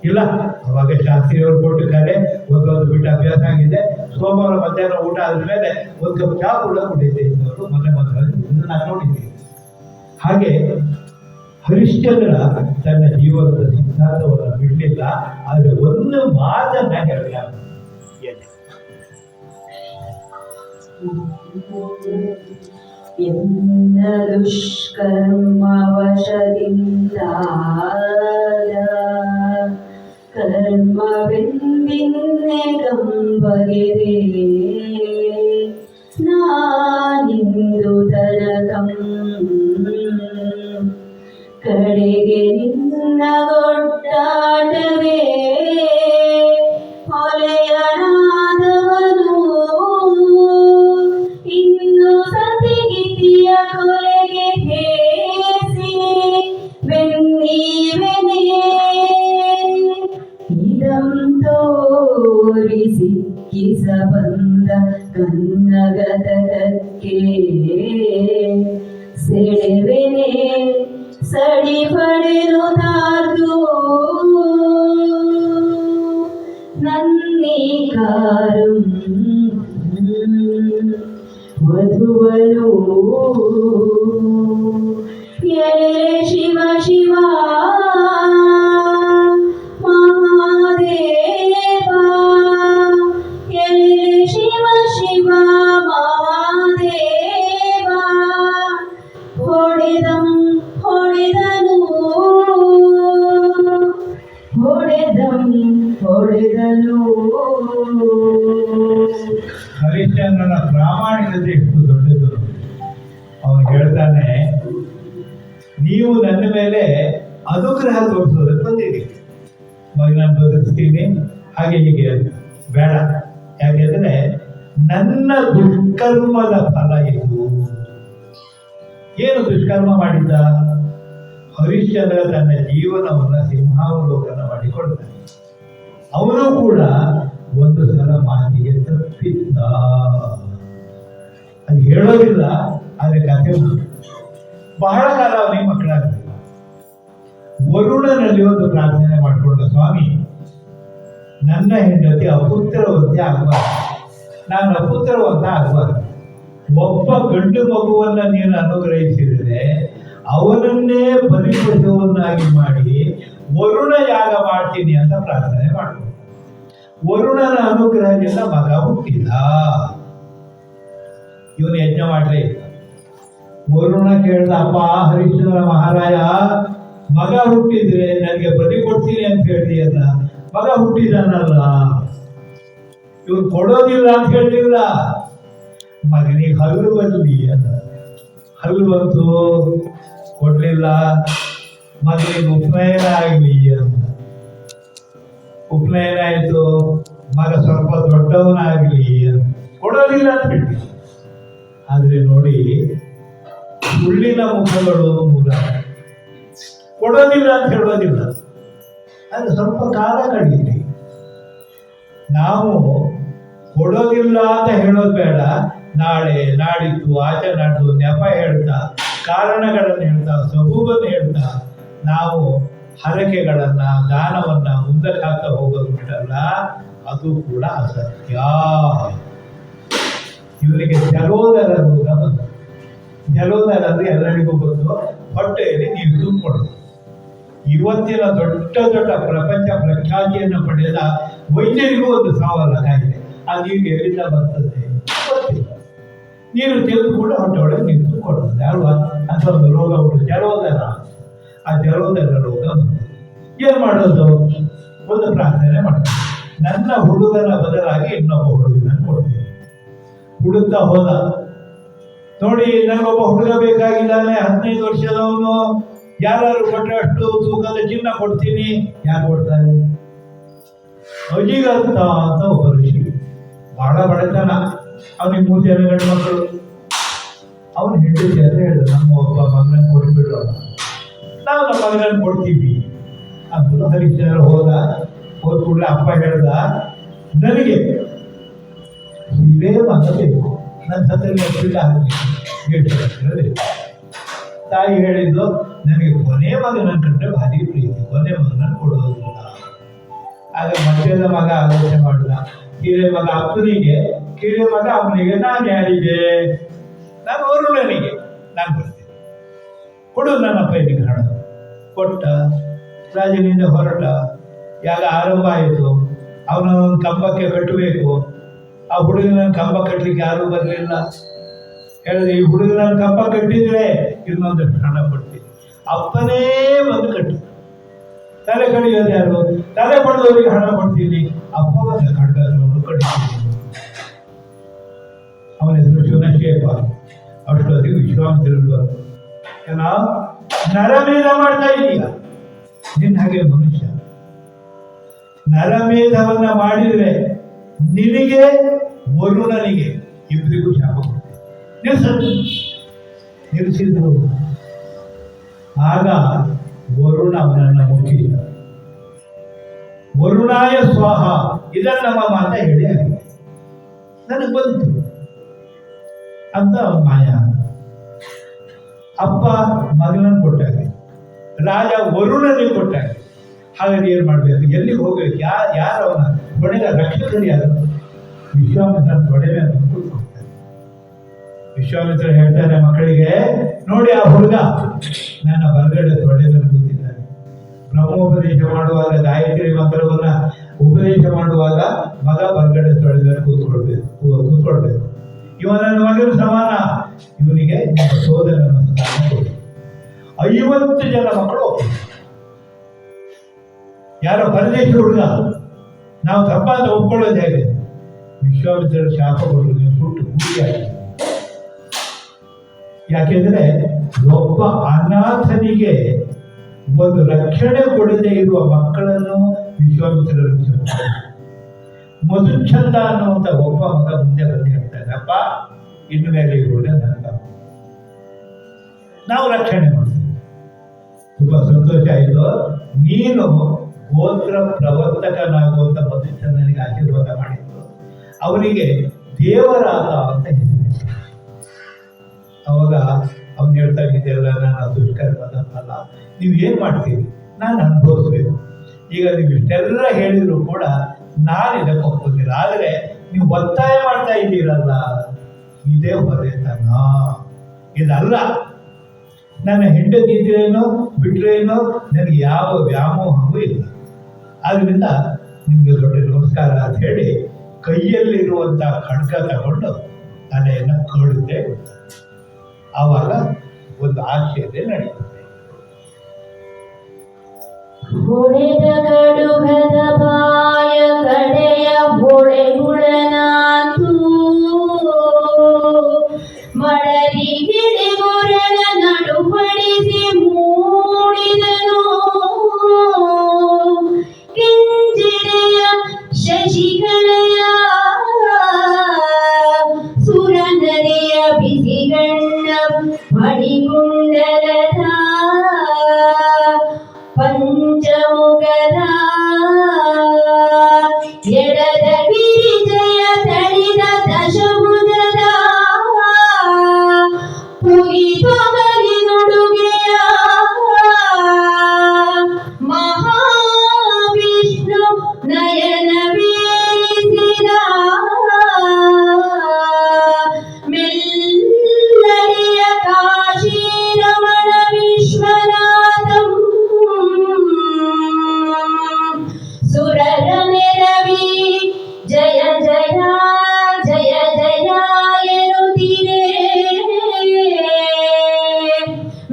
ಇಲ್ಲ, ಅವಾಗ ಶಾಸ್ತ್ರಿಯವರು ಕೊಟ್ಟು ಕರೆ ಒಂದೊಂದು ಬಿಟ್ಟು ಅಭ್ಯಾಸ ಆಗಿದೆ. ಸೋಮವಾರ ಮಧ್ಯಾಹ್ನ ಊಟ ಆದಮೇಲೆ ಒಂದು ಕಪ್ ಚಾ ಕೂಡ ಕುಡಿತಿದ್ದವರು ಮೊನ್ನೆ ನಾನು ನೋಡಿದ್ದೀನಿ. ಹಾಗೆ ಹರಿಶ್ಚಂದ್ರ ತನ್ನ ಜೀವನದ ಸಿದ್ಧಾಂತವನ್ನು ಬಿಡಲಿಲ್ಲ. ಆದರೆ ಒಂದು ಮಾತನ್ನ ಹೇಳಿದ, ಎನ್ನ ದುಷ್ಕರ್ಮ ವಶದಿಂದ ಕರ್ಮವೆಂದಿನ್ನೆ ಗಂಬಗೆರೆ ನಾನಿಂದು ತನಕಂ ಕಡೆಗೆ ನಿನ್ನ ದೊಡ್ಡ ಸಿಕ್ಕಿಸ ಬಂದ ಕನ್ನಗತಕಕ್ಕೆ ಸೆಳೆವೆನೆ ಸಡಿ ಪಡೆದು ತಾರ್ದು ನನ್ನಿಕಾರಂ ವಧುವನು ಎಳೆ ಶಿವ ಶಿವ ಮಹಾದೇವ ಎಳೆ ಶಿವ ಶಿವ ಮಹಾದೇವ ಹೊಡೆದನು ಹರಿಶ್ಚಂದ್ರನ ಪ್ರಾಮಾಣಿಕತೆ ಎಷ್ಟು ದೊಡ್ಡದು. ಅವನು ಹೇಳ್ತಾನೆ, ನೀವು ನನ್ನ ಮೇಲೆ ಅನುಗ್ರಹ ತೋರಿಸೋದಕ್ಕೆ ಬಂದಿರಿ, ನಾನು ಬದುಕಿಸ್ತೀನಿ ಹಾಗೆ ಹೀಗೆ ಬೇಡ. ಯಾಕೆಂದ್ರೆ ನನ್ನ ದುಷ್ಕರ್ಮದ ಫಲ ಇದು. ಏನು ದುಷ್ಕರ್ಮ ಮಾಡಿದ್ದ? ಹರಿಶ್ಚಂದ್ರ ತನ್ನ ಜೀವನವನ್ನು ಸಿಂಹಾವಲೋಕನ ಮಾಡಿಕೊಡ್ತಾನೆ. ಅವನು ಕೂಡ ಒಂದು ಸಲ ಮಾತಿಗೆ ತಪ್ಪಿದ್ದ. ಅದು ಹೇಳೋದಿಲ್ಲ, ಆದರೆ ಕಥೆ ಬಹಳ ಕಾಲ ಅವನಿಗೆ ಮಕ್ಕಳಾಗಲಿಲ್ಲ. ವರುಣನಲ್ಲಿ ಒಂದು ಪ್ರಾರ್ಥನೆ ಮಾಡಿಕೊಂಡ, ಸ್ವಾಮಿ ನನ್ನ ಹೆಂಡತಿ ಅಪುತ್ರವಂತೆ ಆಗಬಾರ್ದು, ನಾನು ಅಪುತ್ರವಂತ ಆಗಬಾರ್ದು. ಒಬ್ಬ ಗಂಡು ಮಗುವನ್ನ ನೀನು ಅನುಗ್ರಹಿಸಿದರೆ ಅವನನ್ನೇ ಬಲಿಪಶುವನ್ನಾಗಿ ಮಾಡಿ ವರುಣ ಯಾಗ ಮಾಡ್ತೀನಿ ಅಂತ ಪ್ರಾರ್ಥನೆ ಮಾಡಿಕೊಂಡ. ವರುಣನ ಅನುಗ್ರಹದಿಂದ ಮಗ ಹುಟ್ಟಿದ. ಇವನು ಯಜ್ಞ ಮಾಡಲೇ ಇಲ್ಲ. ವರುಣ ಕೇಳ್ದ, ಅಪ್ಪ ಹರಿಶ್ಚಂದ್ರ ಮಹಾರಾಯ, ಮಗ ಹುಟ್ಟಿದ್ರೆ ನನಗೆ ಬಲಿ ಕೊಡ್ತೀನಿ ಅಂತ ಹೇಳಿದೆಯಲ್ಲ, ಮಗ ಹುಟ್ಟಿದಾನಲ್ಲ, ಇವ್ರು ಕೊಡೋದಿಲ್ಲ ಅಂತ ಹೇಳಿಲ್ಲ. ಮಗನಿಗೆ ಹಲ್ಲು ಬರಲಿ ಅಂತ. ಹಲ್ಲು ಬಂತು, ಕೊಡ್ಲಿಲ್ಲ. ಮಗನಿಗೆ ಉಪನಯನ ಆಗಲಿ ಅಂತ. ಉಪನಯನ ಆಯಿತು, ಮಗ ಸ್ವಲ್ಪ ದೊಡ್ಡವನಾಗಲಿ ಅಂತ. ಕೊಡೋದಿಲ್ಲ ಅಂತ ಹೇಳಿ. ಆದರೆ ನೋಡಿ, ಸುಳ್ಳಿನ ಮುಖಗಳು ಮೂಲ. ಕೊಡೋದಿಲ್ಲ ಅಂತ ಹೇಳೋದಿಲ್ಲ, ಅದು ಸ್ವಲ್ಪ ಕಾಲ ಕಳೀಲಿ. ನಾವು ಕೊಡೋದಿಲ್ಲ ಅಂತ ಹೇಳೋದು ಬೇಡ. ನಾಳೆ ನಾಡಿದ್ದು ಆಚೆ ನಾಡ್ದು ನೆಪ ಹೇಳ್ತಾ, ಕಾರಣಗಳನ್ನು ಹೇಳ್ತಾ, ಸಬೂಬನ್ನು ಹೇಳ್ತಾ ನಾವು ಹರಕೆಗಳನ್ನ ದಾನವನ್ನ ಮುಂದಕ್ಕೆ ಹಾಕ್ತಾ ಹೋಗೋದು ಬಿಟ್ಟಲ್ಲ, ಅದು ಕೂಡ ಅಸತ್ಯ. ಇವರಿಗೆ ಜಲೋದರ ರೋಗ ಬಂತು. ಜಲೋದರ ಅಂದ್ರೆ ಎಲ್ಲರಿಗೂ ಬಂದು ಹೊಟ್ಟೆಯಲ್ಲಿ ನೀವು ತುಂಬಿಕೊಡೋದು. ಇವತ್ತಿನ ದೊಡ್ಡ ದೊಡ್ಡ ಪ್ರಪಂಚ ಪ್ರಖ್ಯಾತಿಯನ್ನು ಪಡೆದ ವೈದ್ಯರಿಗೂ ಒಂದು ಸವಾಲ ಕಾಯಿಲೆ. ಆ ನೀರು ಎಲ್ಲಿಂದ ಬರ್ತದೆ ಗೊತ್ತಿಲ್ಲ. ನೀರು ತೆಗೆದುಕೊಂಡು ಹೊಟ್ಟೆ ಒಳಗೆ ನೀರು ತುಂಬಿಕೊಡ್ತದೆ ಅಲ್ವಾ? ಅಂತ ಒಂದು ರೋಗ ಉಂಟು, ಜಲೋದರ. ಆ ಜಲೋದರ ರೋಗ ಏನು ಮಾಡೋದು? ಒಂದು ಪ್ರಾರ್ಥನೆ ಮಾಡ್ತಾರೆ, ನನ್ನ ಹುಡುಗನ ಬದಲಾಗಿ ಇನ್ನೊಬ್ಬ ಹುಡುಗನ ಕೊಡ್ತೀನಿ. ಹುಡುಕ್ತಾ ಹೋದ, ನೋಡಿ ನನಗೊಬ್ಬ ಹುಡುಗ ಬೇಕಾಗಿದ್ದಾನೆ, 15 ವರ್ಷದವನು, ಯಾರು ಕೊಟ್ಟರೆ ಅಷ್ಟು ತೂಕದ ಚಿನ್ನ ಕೊಡ್ತೀನಿ. ಯಾರು ಕೊಡ್ತಾರೆ? ಅಜಿಗಂತ ಅಂತ ಒಬ್ಬ ಋಷಿ, ಬಹಳ ಬಡತನ, ಅವನಿಗೆ 3 ಜನ ಗಂಡು ಮಕ್ಕಳು. ಅವನು ಹೆಂಡತಿ ಅಂತ ಹೇಳಿದ, ನಮ್ಮ ಒಬ್ಬ ಮಗನ ಕೊಟ್ಬಿಡ್ರು, ನಾವು ನಮ್ಮ ಮಗನ ಕೊಡ್ತೀವಿ ಅಂತ. ಹರಿಶ್ಚಂದ್ರ ಹೋದ ಕೂಡಲೇ ಅಪ್ಪ ಹೇಳ್ದ, ನನಗೆ ಇದೇ ಮಗ ಬೇಕು, ನನ್ನ ಸತ್ತಲ್ಲಿ ಅಷ್ಟಿಲ್ಲ ಹಾಕಿ. ತಾಯಿ ಹೇಳಿದ್ದು, ನನಗೆ ಕೊನೆ ಮಗನನ್ನು ಕಂಡ್ರೆ ಭಾರಿ ಪ್ರೀತಿ, ಕೊನೆ ಮಗನನ್ನು ಕೊಡೋದಿಲ್ಲ. ಆಗ ಮಧ್ಯದ ಮಗ ಆಲೋಚನೆ ಮಾಡಿದ, ಕಿರೆ ಮಗ ಅಪ್ಪನಿಗೆ, ಕಿರೆ ಮಗ ಅಮ್ಮನಿಗೆ, ನಾನು ಯಾರಿಗೆ? ನಾನು ವರುಣನಿಗೆ ನಾನು ಬರ್ತೀನಿ, ಕೊಡು ನನ್ನ ಅಪ್ಪನಿಗೆ ಹಣ. ಕೊಟ್ಟ. ರಾಜನಿಂದ ಹೊರಟ. ಯಾಗ ಆರಂಭ ಆಯಿತು. ಅವನೊಂದು ಕಂಬಕ್ಕೆ ಕಟ್ಟಬೇಕು. ಆ ಹುಡುಗನ ಕಂಬ ಕಟ್ಟಲಿಕ್ಕೆ ಯಾರೂ ಬರಲಿಲ್ಲ. ಹೇಳಿದ್ರೆ, ಈ ಹುಡುಗನ ಕಂಬ ಕಟ್ಟಿದ್ರೆ ಇನ್ನೊಂದಷ್ಟು ಹಣ ಕೊಡ್ತೀನಿ. ಅಪ್ಪನೇ ಬಂದು ಕಟ್ಟಿ. ತಲೆ ಕಡಿಯೋದು ಯಾರು? ತಲೆ ಪಡೆದವರಿಗೆ ಹಣ ಕೊಡ್ತೀನಿ. ಅಪ್ಪ ಬಂದ ಖಡ್ಗವನ್ನು ಕಟ್ತೀನಿ. ಅವನ ಹೆಸರು ಶಿವನಶೇಪ. ಅಷ್ಟೊತ್ತಿಗೆ ವಿಶ್ವಾಮಿತ್ರರು, ಏನ ನರಮೇಧ ಮಾಡ್ತಾ ಇದೀಯ? ನಿನ್ನ ಹಾಗೆ ಮನುಷ್ಯ ನರಮೇಧವನ್ನ ಮಾಡಿದ್ರೆ ನಿನಗೆ ವರುಣನಿಗೆ ಇಬ್ಬರಿಗೂ ಶಾಪ ಕೊಡ್ತೇನೆ. ನಿಲ್ಲಿಸಿದ್ರು. ಆಗ ವರುಣ ಅವನನ್ನು ಮುಟ್ಟಿದ. ವರುಣಾಯ ಸ್ವಾಹ ಇದನ್ನು ನಮ್ಮ ಮಾತ ಹೇಳಿ ಆಗಿದೆ, ನನಗೆ ಬಂತು ಅಂತ ಅವನ ಮಾಯ. ಅಪ್ಪ ಮಗನನ್ನು ಕೊಟ್ಟಾಗೆ, ರಾಜ ವರುಣನಿಗೆ ಕೊಟ್ಟಾಗೆ. ಹಾಗಾದ್ರೆ ಏನು ಮಾಡಬೇಕು, ಎಲ್ಲಿಗೆ ಹೋಗ್ಬೇಕು, ಯಾರು ಅವನ ಹೊಣೆಗ ರಕ್ಷಕರು ಯಾರು? ವಿಶ್ವಾಮಿತ್ರನ ತೊಡೆ ಮೇಲೆ ಕೂತ್ಕೊಳ್ತಾರೆ. ವಿಶ್ವಾಮಿತ್ರ ಹೇಳ್ತಾರೆ ಮಕ್ಕಳಿಗೆ, ನೋಡಿ ಆ ಹುಡುಗ ನನ್ನ ಬಲಗಡೆ ತೊಡೆ ಮೇಲೆ ಕೂತಿದ್ದಾನೆ. ಬ್ರಹ್ಮೋಪದೇಶ ಮಾಡುವಾಗ ಗಾಯತ್ರಿ ಮಂತ್ರವನ್ನ ಉಪದೇಶ ಮಾಡುವಾಗ ಮಗ ಬಲಗಡೆ ತೊಡೆ ಮೇಲೆ ಕೂತ್ಕೊಳ್ಬೇಕು. ಇವನನ್ನು ಮಗನ ಸಮಾನ, ಇವನಿಗೆ ಸೋದರನ ಸ್ಥಾನ ಕೊಡಿ. 50 ಜನ ಮಕ್ಕಳು, ಯಾರೋ ಪರದೇಶ ಹುಡುಗ, ನಾವು ತಪ್ಪಾದ ಒಪ್ಕೊಳ್ಳೋದು ಹೇಗೆ? ವಿಶ್ವಾಮಿತ್ರರ ಶಾಪ ಕೊಡಲು ನೀವು ಸುಟ್ಟು ಗುರಿಯಾಗಿ. ಯಾಕೆಂದ್ರೆ ಒಬ್ಬ ಅನಾಥನಿಗೆ ಒಂದು ರಕ್ಷಣೆ ಕೊಡದೇ ಇರುವ ಮಕ್ಕಳನ್ನು ವಿಶ್ವಾಮಿತ್ರರು ಮಧುಚ್ಛಂದ ಅನ್ನುವಂಥ ಒಬ್ಬ ಮಗ ಮುಂದೆ ಬಂದು ಹೇಳ್ತಾನೆ, ಅಪ್ಪ ಇನ್ನು ಮೇಲೆ ಇರುವುದೇ ನನಗ, ನಾವು ರಕ್ಷಣೆ ಮಾಡ್ತೀವಿ. ತುಂಬಾ ಸಂತೋಷ ಆಯಿತು. ನೀನು ಗೋತ್ರ ಪ್ರವರ್ತಕನಾಗುವಂತ ಮಧುಚ್ಛಂದನಿಗೆ ಆಶೀರ್ವಾದ ಮಾಡಿದ್ದು, ಅವನಿಗೆ ದೇವರಾದ ಅಂತ ಹೆಸರಿತ್ತು. ಅವಾಗ ಅವನು ಹೇಳ್ತಾ ಇದ್ದೆಲ್ಲ ನನ್ನ ದುಷ್ಕರ್ಮದ ಫಲ, ನೀವು ಏನು ಮಾಡ್ತೀರಿ, ನಾನು ಅನುಭವಿಸ್ಬೇಕು. ಈಗ ನೀವು ಇಷ್ಟೆಲ್ಲ ಹೇಳಿದ್ರು ಕೂಡ ನಾನು ಇದಕ್ಕೆ ಒಪ್ಪುದಿಲ್ಲ. ಆದರೆ ನೀವು ಒತ್ತಾಯ ಮಾಡ್ತಾ ಇದ್ದೀರಲ್ಲ, ಇದೇ ಹೊರೆತನ, ಇದಲ್ಲ. ನನ್ನ ಹೆಂಡತಿ ಇದ್ರೇನೋ ಬಿಟ್ರೇನೋ ನನಗೆ ಯಾವ ವ್ಯಾಮೋಹವೂ ಇಲ್ಲ. ಆದ್ರಿಂದ ನಿಮಗೆ ದೊಡ್ಡ ನಮಸ್ಕಾರ ಅಂತ ಹೇಳಿ ಕೈಯಲ್ಲಿರುವಂಥ ಖಡ್ಗ ತಗೊಂಡು ತಲೆಯನ್ನು ಕಡುತ್ತೆ. ಆವಾಗ ಒಂದು ಆಶ್ಚರ್ಯ ನಡೆಯುತ್ತೆ. ಹೊಡೆದ ಕಡುಗದ ಬಾಯ ಕಡೆಯ ಹೊಳೆ ಹುಳನಾತು, ಮಡರಿ ಗಿಳಿಗುರಳ ನಡುಪಡಿಸಿ ಮೂಡಿದನು. ಕಿಂಚಿಡೆಯ ಶಶಿಕಳೆಯ ಸುರನರಿಯ ಬಿಸಿಗಣ್ಣ ಮಣಿಗುಂಡಲದ ಪಂಚಮುಖದ ಎಡದ ಗಿರಿಜಯ ತಳಿದ ದಶಭುಜದ ಪುರಿತೊಗಲಿ ನುಡುಗೆಯ ಮಹಾವಿಷ್ಣು ನಯನ ಬೀರಿಸಿದ ಮೆಲ್ಲರಿಯ ಕಾಶಿ ರಮಣ ವಿಶ್ವನಾಥಂ ಸುರರ ನೆರವಿ ಜಯ ಜಯ ಜಯ ಜಯ ಎನ್ನುತ್ತೀರೆ.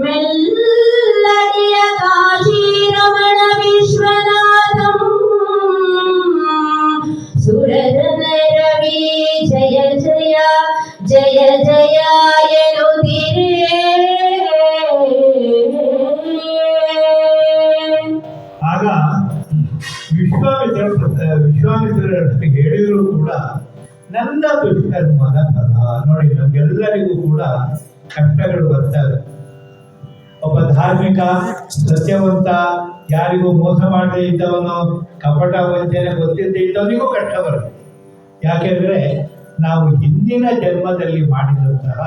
ಮೆಲ್ಲರಿಯ ಕಾಶಿ ರಮಣ ವಿಶ್ವನಾಥಂ ಸುರರ ನೆರವಿ ಜಯ ಜಯ ಜಯ ಜಯ ಎನ್ನುತ್ತೀರೆ. ಆಗ ವಿಶ್ವಾಮಿತ್ರರೊಟ್ಟಿಗೆ ಹೇಳಿದ್ರು ಕೂಡ ನನ್ನ ದುಷ್ಕರ್ಮದ ಫಲ ನೋಡಿ, ನಮ್ಗೆಲ್ಲರಿಗೂ ಕೂಡ ಕಷ್ಟಗಳು ಬರ್ತವೆ. ಒಬ್ಬ ಧಾರ್ಮಿಕ ಸತ್ಯವಂತ, ಯಾರಿಗೂ ಮೋಸ ಮಾಡದೇ ಇದ್ದವನು, ಕಪಟ ವಂಚನೆ ಗೊತ್ತಿಲ್ಲದೆ ಇದ್ದವನಿಗೂ ಕಷ್ಟ ಬರುತ್ತೆ. ಯಾಕೆಂದ್ರೆ ನಾವು ಹಿಂದಿನ ಜನ್ಮದಲ್ಲಿ ಮಾಡಿದಂತಹ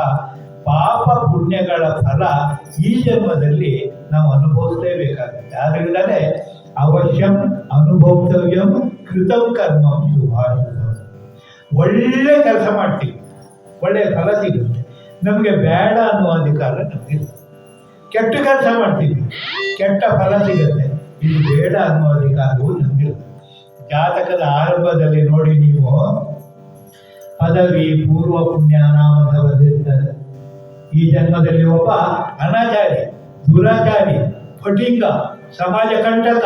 ಪಾಪ ಪುಣ್ಯಗಳ ಫಲ ಈ ಜನ್ಮದಲ್ಲಿ ನಾವು ಅನುಭವಿಸಲೇಬೇಕಾಗುತ್ತೆ. ಆದ್ರಿಂದಲೇ ಅವಶ್ಯಂ ಅನುಭೋಕ್ತವ್ಯಂ ಕೃತಂ ಕರ್ಮಂ ಶುಭಾಶುಭ. ಒಳ್ಳೆ ಕೆಲಸ ಮಾಡ್ತೀವಿ, ಒಳ್ಳೆ ಫಲ ಸಿಗುತ್ತೆ. ನಮಗೆ ಬೇಡ ಅನ್ನುವ ಅಧಿಕಾರ ನಮಗಿಲ್ಲ. ಕೆಟ್ಟ ಕೆಲಸ ಮಾಡ್ತೀವಿ, ಕೆಟ್ಟ ಫಲ ಸಿಗುತ್ತೆ. ಇದು ಬೇಡ ಅನ್ನುವ ಅಧಿಕಾರವೂ ನಮಗಿಲ್ಲ. ಜಾತಕದ ಆರಂಭದಲ್ಲಿ ನೋಡಿ ನೀವು, ಪದವಿ ಪೂರ್ವ ಪುಣ್ಯ ನಾಮ ಬರೆದಿರ್ತಾರೆ. ಈ ಜನ್ಮದಲ್ಲಿ ಒಬ್ಬ ಅನಾಚಾರಿ, ದುರಾಚಾರಿ, ಫಟಿಂಗ, ಸಮಾಜ ಕಂಟಕ,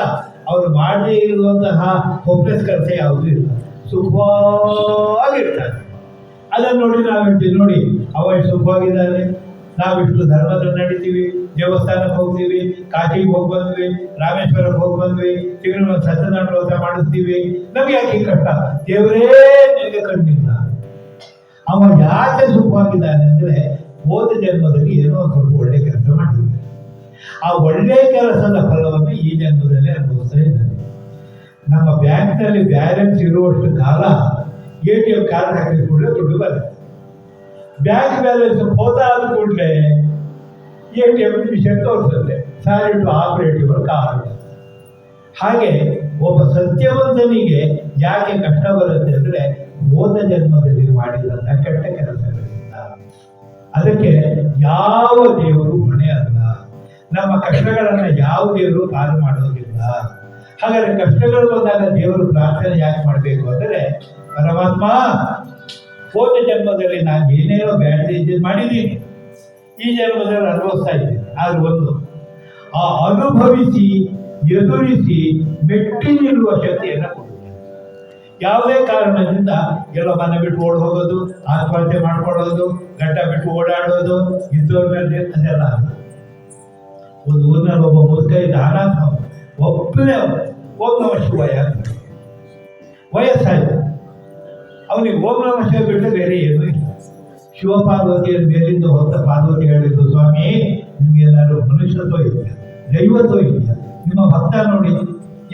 ಅವರು ಮಾಡದೇ ಇರುವಂತಹ ಹೋಪ್ಲೆಸ್ ಕೆಲಸ ಯಾವುದೂ ಇಲ್ಲ, ಸುಖವಾಗಿರ್ತಾರೆ. ಅದನ್ನು ನೋಡಿ ನಾವು ಹೇಳ್ತೀವಿ, ನೋಡಿ ಅವ ಸುಖವಾಗಿದ್ದಾರೆ, ನಾವಿಷ್ಟು ಧರ್ಮದಲ್ಲಿ ನಡೀತೀವಿ, ದೇವಸ್ಥಾನಕ್ಕೆ ಹೋಗ್ತೀವಿ, ಕಾಶಿಗೆ ಹೋಗಿ ಬಂದ್ವಿ, ರಾಮೇಶ್ವರಕ್ಕೆ ಹೋಗಿ ಬಂದ್ವಿ, ತಿಂಗಳು ಸತ್ಯನಾರಾಯಣ ವ್ರತ ಮಾಡಿಸ್ತೀವಿ, ನಮ್ಗೆ ಯಾಕೆ ಕಷ್ಟ? ದೇವರೇ ನಿನಗೆ ಕಂಡಿಲ್ಲ. ಅವ ಯಾಕೆ ಸುಖವಾಗಿದ್ದಾನೆ ಅಂದ್ರೆ ಹೋದ ಜನ್ಮದಲ್ಲಿ ಏನೋ ಸ್ವಲ್ಪ ಒಳ್ಳೆ ಕೆಲಸ ಮಾಡಿದ್ದಾನೆ. ಆ ಒಳ್ಳೆ ಕೆಲಸದ ಫಲವನ್ನು ಈ ಜನ್ಮದಲ್ಲಿ ಅನುಭವಿಸ್ತಾ ಇದ್ದಾನೆ. ನಮ್ಮ ಬ್ಯಾಂಕ್ನಲ್ಲಿ ಬ್ಯಾಲೆನ್ಸ್ ಇರುವಷ್ಟು ಕಾಲ ATM ಕಾರ್ಡ್ ಹಾಕಿದ ಕೂಡಲೇ ದುಡ್ಡು ಬರುತ್ತೆ. ಬ್ಯಾಂಕ್ ಬ್ಯಾಲೆನ್ಸ್ ಹೋದಾದ ಕೂಡಲೇ ATM ವಿಷಯ ತೋರಿಸುತ್ತೆ, ಸಾರಿ ಟು ಆಪರೇಟಿವ್ ಕಾರ್ಡ್. ಹಾಗೆ ಒಬ್ಬ ಸತ್ಯವಂತನಿಗೆ ಯಾಕೆ ಕಷ್ಟ ಬರುತ್ತೆ ಅಂದರೆ ಹೋದ ಜನ್ಮದಲ್ಲಿ ಮಾಡಿದಂಥ ಕೆಟ್ಟ ಕೆಲಸಗಳಿಂದ. ಅದಕ್ಕೆ ಯಾವ ದೇವರು ಹೊಣೆ ಅಲ್ಲ. ನಮ್ಮ ಕಷ್ಟಗಳನ್ನು ಯಾವ ದೇವರು ಪಾರು ಮಾಡೋದಿಲ್ಲ. ಹಾಗಾದ್ರೆ ಕಷ್ಟಗಳು ಬಂದಾಗ ದೇವರು ಪ್ರಾರ್ಥನೆ ಯಾಕೆ ಮಾಡಬೇಕು ಅಂದರೆ, ಪರಮಾತ್ಮ ಹೋದ ಜನ್ಮದಲ್ಲಿ ನಾನು ಏನೇನೋ ಬ್ಯಾಡ್ ಮಾಡಿದ್ದೀನಿ, ಈ ಜನ್ಮದಲ್ಲಿ ಅನುಭವಿಸ್ತಾ ಇದ್ದೀನಿ. ಆದ್ರೆ ಒಂದು ಆ ಅನುಭವಿಸಿ ಎದುರಿಸಿ ಮೆಟ್ಟಿ ನಿಲ್ಲುವ ಶಕ್ತಿಯನ್ನು ಕೊಡುತ್ತೆ. ಯಾವುದೇ ಕಾರಣದಿಂದ ಎಲ್ಲ ಮನೆ ಬಿಟ್ಟು ಓಡಿ ಹೋಗೋದು, ಆತ್ಮಹತ್ಯೆ ಮಾಡ್ಕೊಳ್ಳೋದು, ಗಡ್ಡ ಬಿಟ್ಟು ಓಡಾಡೋದು, ಇದ್ದವ್ರ ಮೇಲೆ ಅದೆಲ್ಲ. ಒಂದು ಊರಿನಲ್ಲಿ ಒಬ್ಬ ಮುದುಕ ಇದ್ದ, ಅನಾಥ, ಒಬ್ಬನೇ ಓಂ ನಮ ಶಿವಾಯ ಅಂತ ವಯಸ್ಸಾಯ್ತು. ಅವನಿಗೆ ಓಂ ನಮ ಶಿವ ಬಿಟ್ಟರೆ ಬೇರೆ ಏನೂ ಇಲ್ಲ. ಶಿವಪಾರ್ವತಿಯನ್ನು ಮೇಲಿಂದ ಹೊತ್ತ ಪಾರ್ವತಿ ಹೇಳಿದ್ದು, ಸ್ವಾಮಿ ನಿಮ್ಗೇನಾದ್ರು ಮನುಷ್ಯತ್ವ ಇದೆಯಾ, ದೈವತ್ವ ಇದೆಯಾ? ನಿಮ್ಮ ಭಕ್ತ ನೋಡಿ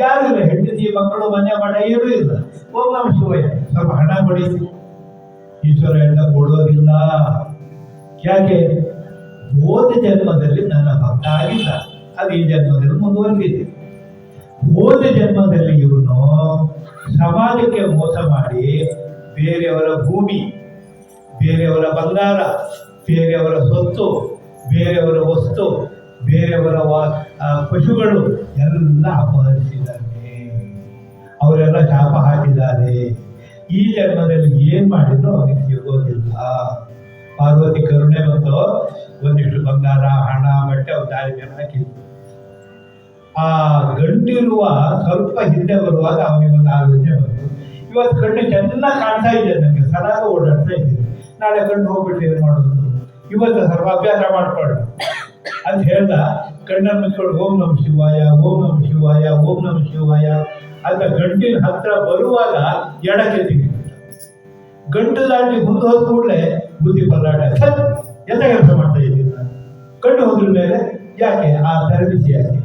ಯಾರು ಇಲ್ಲ, ಹೆಂಡತಿ ಮಕ್ಕಳು ಮನೆ ಮಾಡ ಏನೂ ಇಲ್ಲ. ಓಂ ನಮ ಶಿವಾಯ, ಸ್ವಲ್ಪ ಹಣ ಕೊಡಿ. ಈಶ್ವರ ಎಲ್ಲ ಕೊಡೋದಿಲ್ಲ. ಯಾಕೆ? ಹೋದ ಜನ್ಮದಲ್ಲಿ ನನ್ನ ಭಕ್ತ ಆಗಿಲ್ಲ, ಅದು ಈ ಜನ್ಮದಲ್ಲಿ ಮುಂದುವರೆದಿದೆ. ಹೋದ ಜನ್ಮದಲ್ಲಿ ಇವನು ಸಮಾಜಕ್ಕೆ ಮೋಸ ಮಾಡಿ ಬೇರೆಯವರ ಭೂಮಿ, ಬೇರೆಯವರ ಬಂಗಾರ, ಬೇರೆಯವರ ಸೊತ್ತು, ಬೇರೆಯವರ ವಸ್ತು, ಬೇರೆಯವರ ಪಶುಗಳು ಎಲ್ಲ ಅಪಹರಿಸಿದ್ದಾನೆ. ಅವರೆಲ್ಲ ಶಾಪ ಹಾಕಿದ್ದಾರೆ. ಈ ಜನ್ಮದಲ್ಲಿ ಏನ್ ಮಾಡಿದ್ರು ಅವನಿಗೆ ಸಿಗೋದಿಲ್ಲ. ಪಾರ್ವತಿ ಕರುಣೆ ಬಂತು, ಒಂದಿಷ್ಟು ಬಂಗಾರ, ಹಣ, ಬಟ್ಟೆ ಅವ್ರ ದಾರಿ ಮೇಲೆ ಹಾಕಿದ್ರು. ಆ ಗಂಟಿರುವ ಸ್ವಲ್ಪ ಹಿಂದೆ ಬರುವಾಗ ಅವನಿಗೊಂದು ಆಲೋಚನೆ ಬಂತು, ಇವತ್ತು ಕಣ್ಣು ಚೆನ್ನಾಗಿ ಕಾಣ್ತಾ ಇದೆ, ನನಗೆ ಸರಾಗ ಓಡಾಡ್ತಾ ಇದ್ದೀನಿ, ನಾಳೆ ಕಣ್ಣು ಹೋಗ್ಬಿಟ್ಟು ಏನು ಮಾಡೋದು, ಇವತ್ತು ಸ್ವಲ್ಪ ಅಭ್ಯಾಸ ಮಾಡ್ಕೊಳ್ಳಿ ಅಂತ ಹೇಳ್ದ. ಕಣ್ಣನ್ನು ಮುಚ್ಕೊಂಡು ಓಂ ನಮ ಶಿವಾಯ, ಓಂ ನಮ ಶಿವಾಯ, ಓಂ ನಮ ಶಿವಾಯ ಅಂತ ಗಂಟಿನ ಹತ್ರ ಬರುವಾಗ ಎಡಕ್ಕೆ ತಿರುಗಿಬಿಟ್ಟ. ಗಂಟು ದಾಟಿ ಮುಂದೆ ಹೋದ ಕೂಡಲೇ ಬುದ್ಧಿ ಪಲ್ಲಾಟ, ಎಂತ ಕೆಲಸ ಮಾಡ್ತಾ ಇದ್ದೀನಿ ನಾನು? ಕಣ್ಣು ಹೋದ್ರ ಮೇಲೆ ಯಾಕೆ ಆ ತರಬೇತಿ ಯಾಕೆ?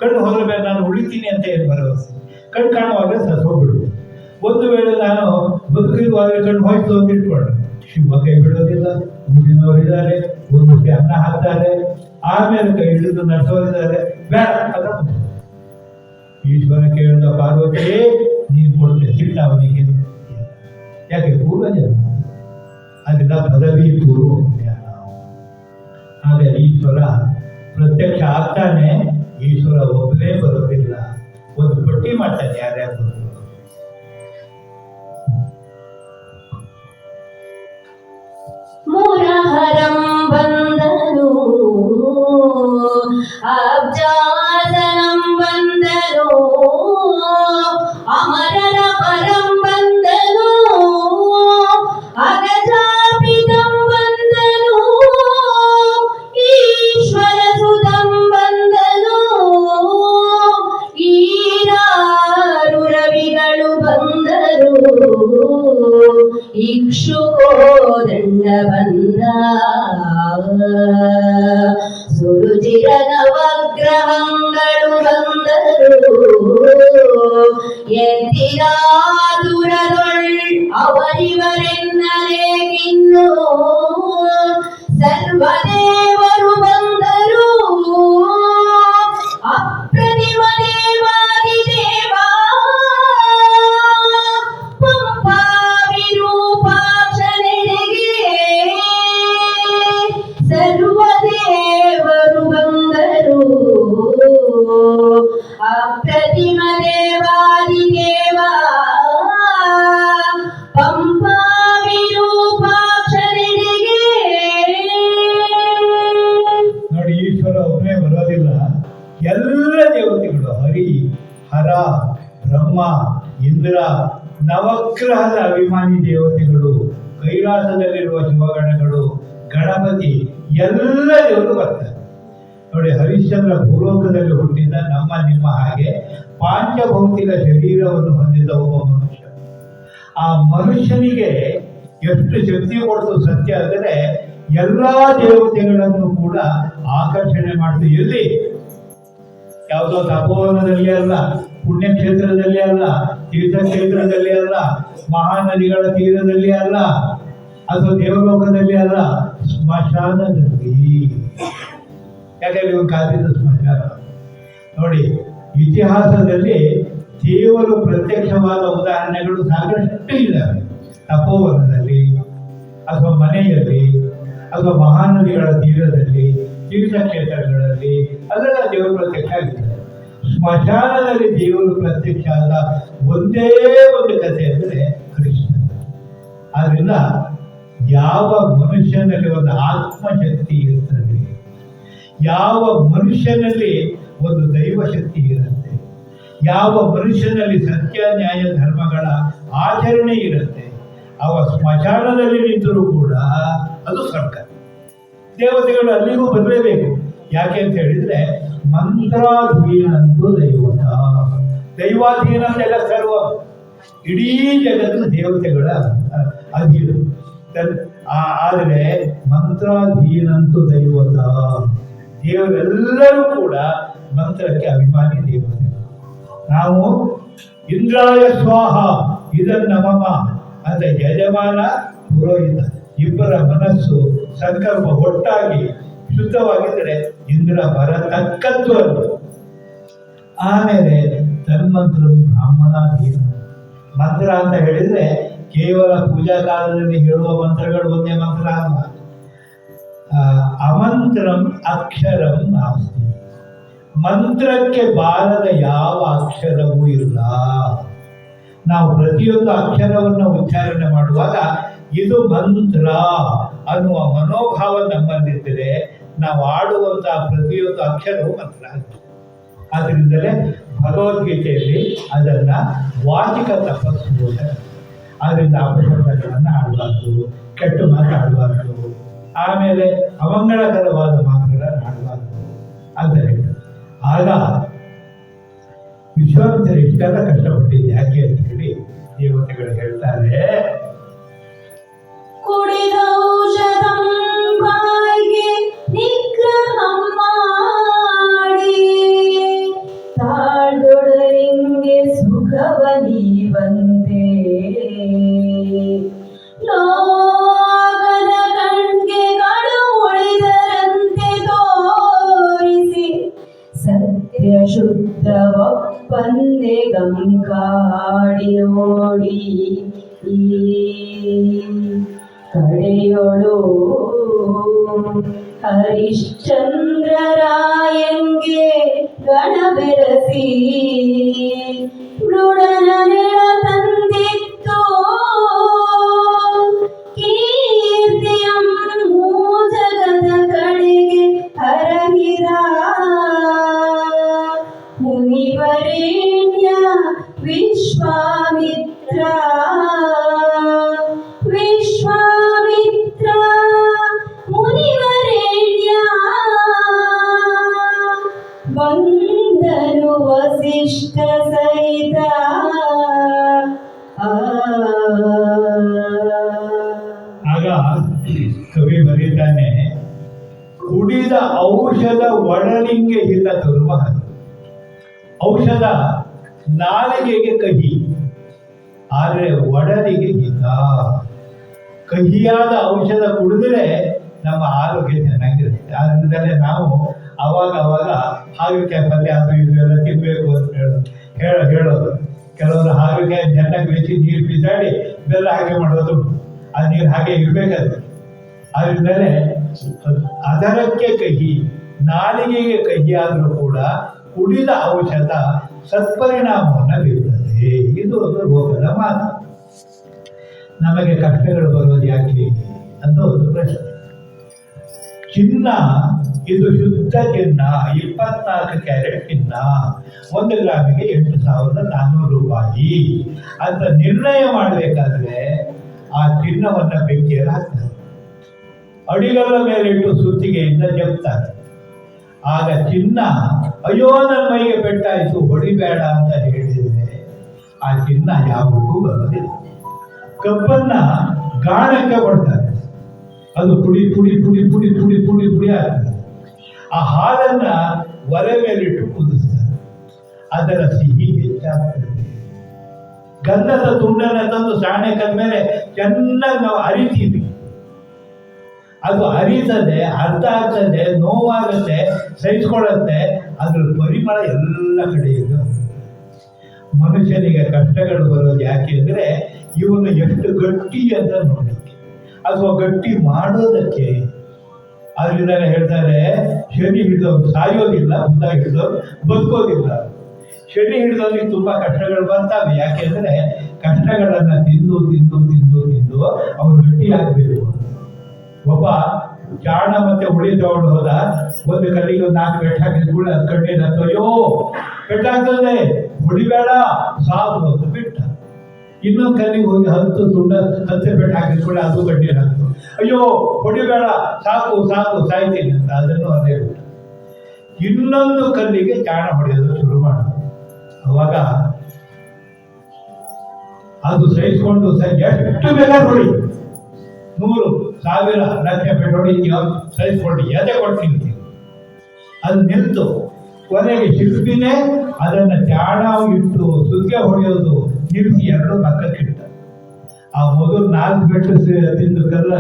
ಕಣ್ಣು ಹೋದ್ರ ಮೇಲೆ ನಾನು ಉಳಿತೀನಿ ಅಂತ ಏನು ಭರವಸೆ? ಕಣ್ಣು ಕಾಣುವಾಗಲೇ ಹೋಗ್ಬಿಡುದು. ಒಂದು ವೇಳೆ ನಾನು ಬದುಕಿರುವಾಗಲೇ ಕಣ್ಣು ಹೋಯ್ತು ಅಂತ ಇಟ್ಕೊಂಡ್ರೆ ಶಿವ ಕೈ ಬಿಡೋದಿಲ್ಲ. ಊರಿನವರಿದ್ದಾರೆ, ಒಂದು ಮುಟ್ಟಿ ಅನ್ನ ಹಾಕ್ತಾರೆ, ಆಮೇಲೆ ಕೈ ಹಿಡಿದು ನಡೆಸೋರಿದ್ದಾರೆ. ಬೇಡ ಅಂತ ಈಶ್ವರ ಕೇಳಿದ, ಪಾರ್ವತಿ ನೀನು ಕೊಟ್ಟೆ ಸಿಟ್ಟ ಅವನಿಗೆ. ಯಾಕೆ? ಪೂರ್ವಜನ್ಮ, ಅದೆಲ್ಲ ಪದವಿ ಪೂರ್ವ ಜ್ಞಾನ. ಆದರೆ ಈಶ್ವರ ಪ್ರತ್ಯಕ್ಷ ಆಗ್ತಾನೆ. ಈಶ್ವರ ಒಬ್ಬನೇ ಬರೋದಿಲ್ಲ, ಒಂದು ಪಟ್ಟಿ ಮಾಡ್ತಾನೆ ಯಾರ್ಯಾರು ಬರೋದು. ಮುರಹರಂ ಬಂದನು, ಅಬ್ಜಾಸನಂ ಬಂದನು, ಅಮರರ ಪರಂ ಬಂದನು, ಅಗಜಾಪಿತಂ ಬಂದನು, ಈಶ್ವರ ಸುತಂ ಬಂದನು, ಈರಾರು ರವಿಗಳು ಬಂದರು, ಇಕ್ಷುಕೋದಂಡ ಬಂದ, ಸುರುಚಿರ ನವಗ್ರಹಗಳು ಬಂದರು, ಎತ್ತಿರಾದುರದೊಳ್ ಅವರಿವರೆನ್ನಲೇಗಿನ್ನು, ಸರ್ವದೇವರು ಬಂದರು, ಅಪ್ರತಿಮ ದೇವಾದಿ ದೇವ, ಪಂಪಾ ವಿರೂಪಾಕ್ಷನೆಡೆಗೆ ಸರ್ವದೇವರು ಬಂದರು, ಅಪ್ರತಿಮ ದೇವಾದಿ ದೇವ, ಪಂಪಾ ವಿರೂಪಾಕ್ಷನೆಡೆಗೆ. ನೋಡಿ, ಈಶ್ವರ ಒಬ್ಬನೇ ಬರೋದಿಲ್ಲ. ಎಲ್ಲ ದೇವತೆಗಳು, ಹರಿ, ಹರ, ಬ್ರಹ್ಮ, ಇಂದ್ರ, ನವಗ್ರಹದ ಅಭಿಮಾನಿ ದೇವತೆಗಳು, ಕೈಲಾಸದಲ್ಲಿರುವ ಶಿವಗಣಗಳು, ಗಣಪತಿ, ಎಲ್ಲ ದೇವರು ಬರ್ತಾರೆ. ನೋಡಿ, ಹರಿಶ್ಚಂದ್ರ ಭೂಲೋಕದಲ್ಲಿ ಹುಟ್ಟಿದ ನಮ್ಮ ನಿಮ್ಮ ಹಾಗೆ ಪಾಂಚಭೌತಿಕ ಶರೀರವನ್ನು ಹೊಂದಿದ ಒಬ್ಬ ಮನುಷ್ಯ. ಆ ಮನುಷ್ಯನಿಗೆ ಎಷ್ಟು ಶಕ್ತಿ ಕೊಡ್ತು ಸತ್ಯ ಅಂದರೆ, ಎಲ್ಲಾ ದೇವತೆಗಳನ್ನು ಕೂಡ ಆಕರ್ಷಣೆ ಮಾಡ್ತು. ಎಲ್ಲಿ? ಯಾವುದೋ ತಪೋವನದಲ್ಲಿ ಅಲ್ಲ, ಪುಣ್ಯಕ್ಷೇತ್ರದಲ್ಲಿ ಅಲ್ಲ, ತೀರ್ಥಕ್ಷೇತ್ರದಲ್ಲಿ ಅಲ್ಲ, ಮಹಾನದಿಗಳ ತೀರದಲ್ಲಿ ಅಲ್ಲ, ಅಥವಾ ದೇವಲೋಕದಲ್ಲಿ ಅಲ್ಲ, ಸ್ಮಶಾನದಲ್ಲಿ. ಯಾಕಂದ್ರೆ ಇವ್ರು ಕಾದಿದ್ದ ಸ್ಮಶಾನ ನೋಡಿ. ಇತಿಹಾಸದಲ್ಲಿ ದೇವರು ಪ್ರತ್ಯಕ್ಷವಾದ ಉದಾಹರಣೆಗಳು ಸಾಕಷ್ಟು ಇದ್ದಾವೆ. ತಪೋವನದಲ್ಲಿ ಅಥವಾ ಮನೆಯಲ್ಲಿ ಅಥವಾ ಮಹಾನದಿಗಳ ತೀರದಲ್ಲಿ, ತೀರ್ಥಕ್ಷೇತ್ರಗಳಲ್ಲಿ ಅಲ್ಲೆಲ್ಲ ದೇವರು ಪ್ರತ್ಯಕ್ಷ ಆಗಿದ್ದಾರೆ. ಸ್ಮಶಾನದಲ್ಲಿ ದೇವರು ಪ್ರತ್ಯಕ್ಷ ಆದ ಒಂದೇ ಒಂದು ಕಥೆ ಅಂದರೆ ಕೃಷ್ಣ. ಆದ್ರಿಂದ ಯಾವ ಮನುಷ್ಯನಲ್ಲಿ ಒಂದು ಆತ್ಮಶಕ್ತಿ ಇರ್ತದೆ, ಯಾವ ಮನುಷ್ಯನಲ್ಲಿ ಒಂದು ದೈವ ಶಕ್ತಿ ಇರುತ್ತೆ, ಯಾವ ಮನುಷ್ಯನಲ್ಲಿ ಸತ್ಯ ನ್ಯಾಯ ಧರ್ಮಗಳ ಆಚರಣೆ ಇರುತ್ತೆ, ಅವ ಸ್ಮಶಾನದಲ್ಲಿ ನಿಂತರೂ ಕೂಡ ಅದು ಸ್ವರ್ಗ. ದೇವತೆಗಳು ಅಲ್ಲಿಗೂ ಬರಲೇಬೇಕು. ಯಾಕೆ ಅಂತ ಹೇಳಿದ್ರೆ ಮಂತ್ರಾಧೀನಂತೂ ದೈವತ, ದೈವಾಧೀನ ಅಂತೆಲ್ಲ ಸರ್ವ ಇಡೀ ಜಗತ್ತು ದೇವತೆಗಳ ಅಧೀನ. ಆದರೆ ಮಂತ್ರಾಧೀನಂತೂ ದೈವತ, ದೇವರೆಲ್ಲರೂ ಕೂಡ ಮಂತ್ರಕ್ಕೆ ಅಭಿಮಾನಿ ದೇವತೆ. ನಾವು ಇಂದ್ರಾಯ ಸ್ವಾಹ ಇದನ್ನ ಮಮ ಅಂತ ಯಜಮಾನ ಪುರೋಹಿತ ಇಬ್ಬರ ಮನಸ್ಸು ಸಂಕಲ್ಪ ಒಟ್ಟಾಗಿ ಶುದ್ಧವಾಗಿದ್ದರೆ ಇಂದ್ರ ಬರತಕ್ಕದ್ದು ಅದು. ಆಮೇಲೆ ತನ್ಮಂತ್ರ ಬ್ರಾಹ್ಮಣಾಧೀನ. ಮಂತ್ರ ಅಂತ ಹೇಳಿದ್ರೆ ಕೇವಲ ಪೂಜಾ ಕಾಲದಲ್ಲಿ ಹೇಳುವ ಮಂತ್ರಗಳು ಒಂದೇ ಮಂತ್ರ ಅಲ್ಲ. ಅಮಂತ್ರಂ ಅಕ್ಷರಂ ನಾಸ್ತಿ, ಮಂತ್ರಕ್ಕೆ ಬಾರದ ಯಾವ ಅಕ್ಷರವೂ ಇಲ್ಲ. ನಾವು ಪ್ರತಿಯೊಂದು ಅಕ್ಷರವನ್ನು ಉಚ್ಚಾರಣೆ ಮಾಡುವಾಗ ಇದು ಮಂತ್ರ ಅನ್ನುವ ಮನೋಭಾವ ನಮ್ಮಲ್ಲಿದ್ದರೆ ನಾವು ಆಡುವಂತಹ ಪ್ರತಿಯೊಂದು ಅಕ್ಷರವೂ ಮಂತ್ರ ಆಗುತ್ತೆ. ಆದ್ದರಿಂದಲೇ ಭಗವದ್ಗೀತೆಯಲ್ಲಿ ಅದನ್ನ ವಾಚಿಕ ತಪಸ್ಸು ಅಂತ. ಆದ್ದರಿಂದ ಅಪಶಬ್ದಗಳನ್ನು ಆಡಬಾರ್ದು, ಕೆಟ್ಟ ಮಾತಾಡಬಾರ್ದು, ಆಮೇಲೆ ಅಮಂಗಳಕರವಾದ ಮಾತುಗಳನ್ನು ಆಡಬಾರ್ದು ಅಂತ ಹೇಳ್ತಾರೆ. ಆಗ ವಿಶ್ವಾಮಿತ್ರ ಇಷ್ಟೆಲ್ಲ ಕಷ್ಟಪಟ್ಟಿದ್ದು ಯಾಕೆ ಅಂತ ಹೇಳಿ ದೇವತೆಗಳು ಹೇಳ್ತಾರೆ. ಕುಡಿದ ಔಷಧಂ ಬಾಯಿಗೆ ನಿಗ್ರಹಂ ಮಾಡಿ, ತಾಳ್ದೊಡಲಿಂಗೆ ಸುಖವನಿ ಬಂದೆ, ಲೋಕದ ಕಣ್ಗೆ ಕಡು ಉಳಿದರಂತೆ ತೋರಿಸಿ, ಸತ್ಯ ಶುದ್ಧ ಒಪ್ಪಂದೆ ಗಂಗಾಡಿ ನೋಡಿ, ಕಡೆಯೊಳು ಹರಿಶ್ಚಂದ್ರರಾಯಂಗೆ ಗಣ ಬೆರಸಿ, ಮೃಡನ ನೆಳ ತಂದಿತ್ತು ಕೀರ್ತಿಯಂ ಜಗದ ಕಡೆಗೆ ಹರಗಿರ ಮುನಿವರೇಣ್ಯ ವಿಶ್ವಾಮಿತ್ರ. ವಿಶ್ವಾಮಿತ್ರ ಮುನಿವರೇಣ್ಯ ಬಂದನು ವಸಿಷ್ಠ ಸಹಿತ. ಆಗ ಕವಿ ಬರೀತಾನೆ, ಕುಡಿದ ಔಷಧ ಒಡಲಿಂಗೆ ಹಿತ ತರುವ. ಔಷಧ ನಾಲಿಗೆಗೆ ಕಹಿ, ಆದರೆ ಒಡಲಿಗೆ ಹಿತ. ಕಹಿಯಾದ ಔಷಧ ಕುಡಿದ್ರೆ ನಮ್ಮ ಆರೋಗ್ಯ ಚೆನ್ನಾಗಿರುತ್ತೆ. ಆದ್ರಿಂದಲೇ ನಾವು ಅವಾಗ ಹಾಗಲಕಾಯಿ ಪಲ್ಯ ಅದು ಇದು ಎಲ್ಲ ತಿನ್ನಬೇಕು ಅಂತ ಹೇಳೋದು. ಕೆಲವರು ಹಾಗಲಕಾಯಿ ಚೆನ್ನಾಗಿ ಬೆಚ್ಚಿ ನೀರು ಬಿಸಾಡಿ ಬೆಲ್ಲ ಹಾಗೆ ಮಾಡೋದು, ಆ ನೀರು ಹಾಗೆ ಇರಬೇಕಾದ್ರೆ. ಆದ್ರಿಂದಲೇ ಅದರಕ್ಕೆ ಕಹಿ, ನಾಲಿಗೆಗೆ ಕಹಿ ಆದರೂ ಕೂಡ ಕುಡಿದ ಔಷಧ ಸತ್ಪರಿಣಾಮವನ್ನು ಬೀರುತ್ತದೆ. ಇದು ಒಂದು ರೋಗದ ಮಾತು. ನಮಗೆ ಕಷ್ಟಗಳು ಬರೋದು ಯಾಕೆ ಅಂತ ಒಂದು ಪ್ರಶ್ನೆ. ಚಿನ್ನ ಇದು ಶುದ್ಧ ಚಿನ್ನ, 24 ಕ್ಯಾರೆಟ್ ಚಿನ್ನ, 1 ಗ್ರಾಮಿಗೆ 8,400 ರೂಪಾಯಿ ಅಂತ ನಿರ್ಣಯ ಮಾಡಬೇಕಾದ್ರೆ ಆ ಚಿನ್ನವನ್ನು ಬೆಂಕಿಯಲ್ಲಿ ಹಾಕ್ತಾರೆ, ಅಡಿಗಲ್ಲ ಮೇಲಿಟ್ಟು ಸುತ್ತಿಗೆಯಿಂದ ಜಪ್ತಾರೆ. ಆಗ ಚಿನ್ನ ಅಯ್ಯೋ ನನ್ನ ಮೈಗೆ ಪೆಟ್ಟಾಯಿತು ಹೊಡಿಬೇಡ ಅಂತ ಹೇಳಿದರೆ ಆ ಚಿನ್ನ ಯಾವುದಕ್ಕೂ ಬರೋದಿಲ್ಲ. ಕಬ್ಬನ್ನ ಗಾಣಕ್ಕೆ ಕೊಡ್ತಾರೆ, ಅದು ಪುಡಿ ಪುಡಿ ಪುಡಿ ಪುಡಿ ಪುಡಿ ಪುಡಿ ಪುಡಿ ಆಗ್ತದೆ. ಆ ಹಾಲನ್ನ ಒಲೆ ಮೇಲಿಟ್ಟು ಕುದಿಸ್ತಾರೆ. ಅದರ ಸಿಹಿ ಹೆಚ್ಚಾಗ್ತದೆ. ಗಂಧದ ತುಂಡನ್ನು ತಂದು ಸಾಣೆ ಕಲ್ ಮೇಲೆ ಚೆನ್ನಾಗಿ ನಾವು ಅರಿತೀವಿ. ಅದು ಅರಿತದೆ, ಅರ್ಥ ಆಗ್ತದೆ, ನೋವಾಗುತ್ತೆ, ಸಹಿಸ್ಕೊಳ್ಳುತ್ತೆ. ಅದ್ರ ಪರಿಮಳ ಎಲ್ಲ ಕಡೆ ಇದೆ. ಮನುಷ್ಯನಿಗೆ ಕಷ್ಟಗಳು ಬರೋದು ಯಾಕೆ ಅಂದರೆ ಇವನು ಎಷ್ಟು ಗಟ್ಟಿ ಅಂತ ನೋಡಲಿಕ್ಕೆ ಅಥವಾ ಗಟ್ಟಿ ಮಾಡೋದಕ್ಕೆ. ಅದರಿಂದಲೇ ಹೇಳ್ತಾರೆ, ಶನಿ ಹಿಡಿದವನು ಸಾಯೋದಿಲ್ಲ, ಉದ್ದ ಹಿಡಿದವನು ಬದುಕೋದಿಲ್ಲ. ಶನಿ ಹಿಡಿದವನಿಗೆ ತುಂಬ ಕಷ್ಟಗಳು ಬರ್ತಾವೆ. ಯಾಕೆಂದರೆ ಕಷ್ಟಗಳನ್ನು ತಿಂದು ತಿಂದು ತಿಂದು ತಿಂದು ಅವನು ಗಟ್ಟಿ ಆಗಬೇಕು. ಒಬ್ಬ ಚಾಣ ಮತ್ತೆ ಹುಳಿ ತಗೊಂಡು ಹೋದ, ಒಂದು ಕಲ್ಲಿಗೆ ಒಂದು 4 ಪೆಟ್ಟು ಹಾಕಿದ ಕೂಡ ಅದು ಕಣ್ಣಿನ ಅಯ್ಯೋ ಪೆಟ್ಟಾಗ್ತದೆ, ಹೊಡಿಬೇಡ ಸಾಕು ಅಂತ ಬಿಟ್ಟ. ಇನ್ನೊಂದು ಕಲ್ಲಿಗೆ ಹೋಗಿ 10 ಪೆಟ್ಟು ಹಾಕಿದ ಕೂಡ ಅದು ಕಣ್ಣಿನ ಹಾಕ್ತು. ಅಯ್ಯೋ ಹೊಡಿಬೇಡ ಸಾಕು ಸಾಕು ಸಾಯ್ತೀನಿ ಅಂತ ಅದನ್ನು ಅದೇ ಬಿಟ್ಟ. ಇನ್ನೊಂದು ಕಲ್ಲಿಗೆ ಚಾಣ ಹೊಡೆಯೋದು ಶುರು ಮಾಡ. ಅವಾಗ ಅದು ಸಹಿಸ್ಕೊಂಡು ಎಷ್ಟು ಬೇಕಾದ್ರೆ ಹೊಡಿ, 100, 1000, ಲಕ್ಷ ಪೆಟ್ಟು ಹೊಡಿತೀಯೋ ಸಹಿಸ್ಕೊಂಡು ಎದೆ ಕೊಡ್ತೀನಿ. ಅದು ನಿಂತು ಕೊನೆಗೆ ಶಿಲ್ಪಿನೇ ಅದನ್ನು ಚಾಣ ಇಟ್ಟು ಸುಗ್ಗೆ ಹೊಡೆಯೋದು ನಿಲ್ಲಿಸಿ 2 ಪಕ್ಕಕ್ಕಿಟ್ಟ. ಆ ಮೊದಲು 4 ಪೆಟ್ಟು ತಿಂದು ಕಣ್ಣೀರು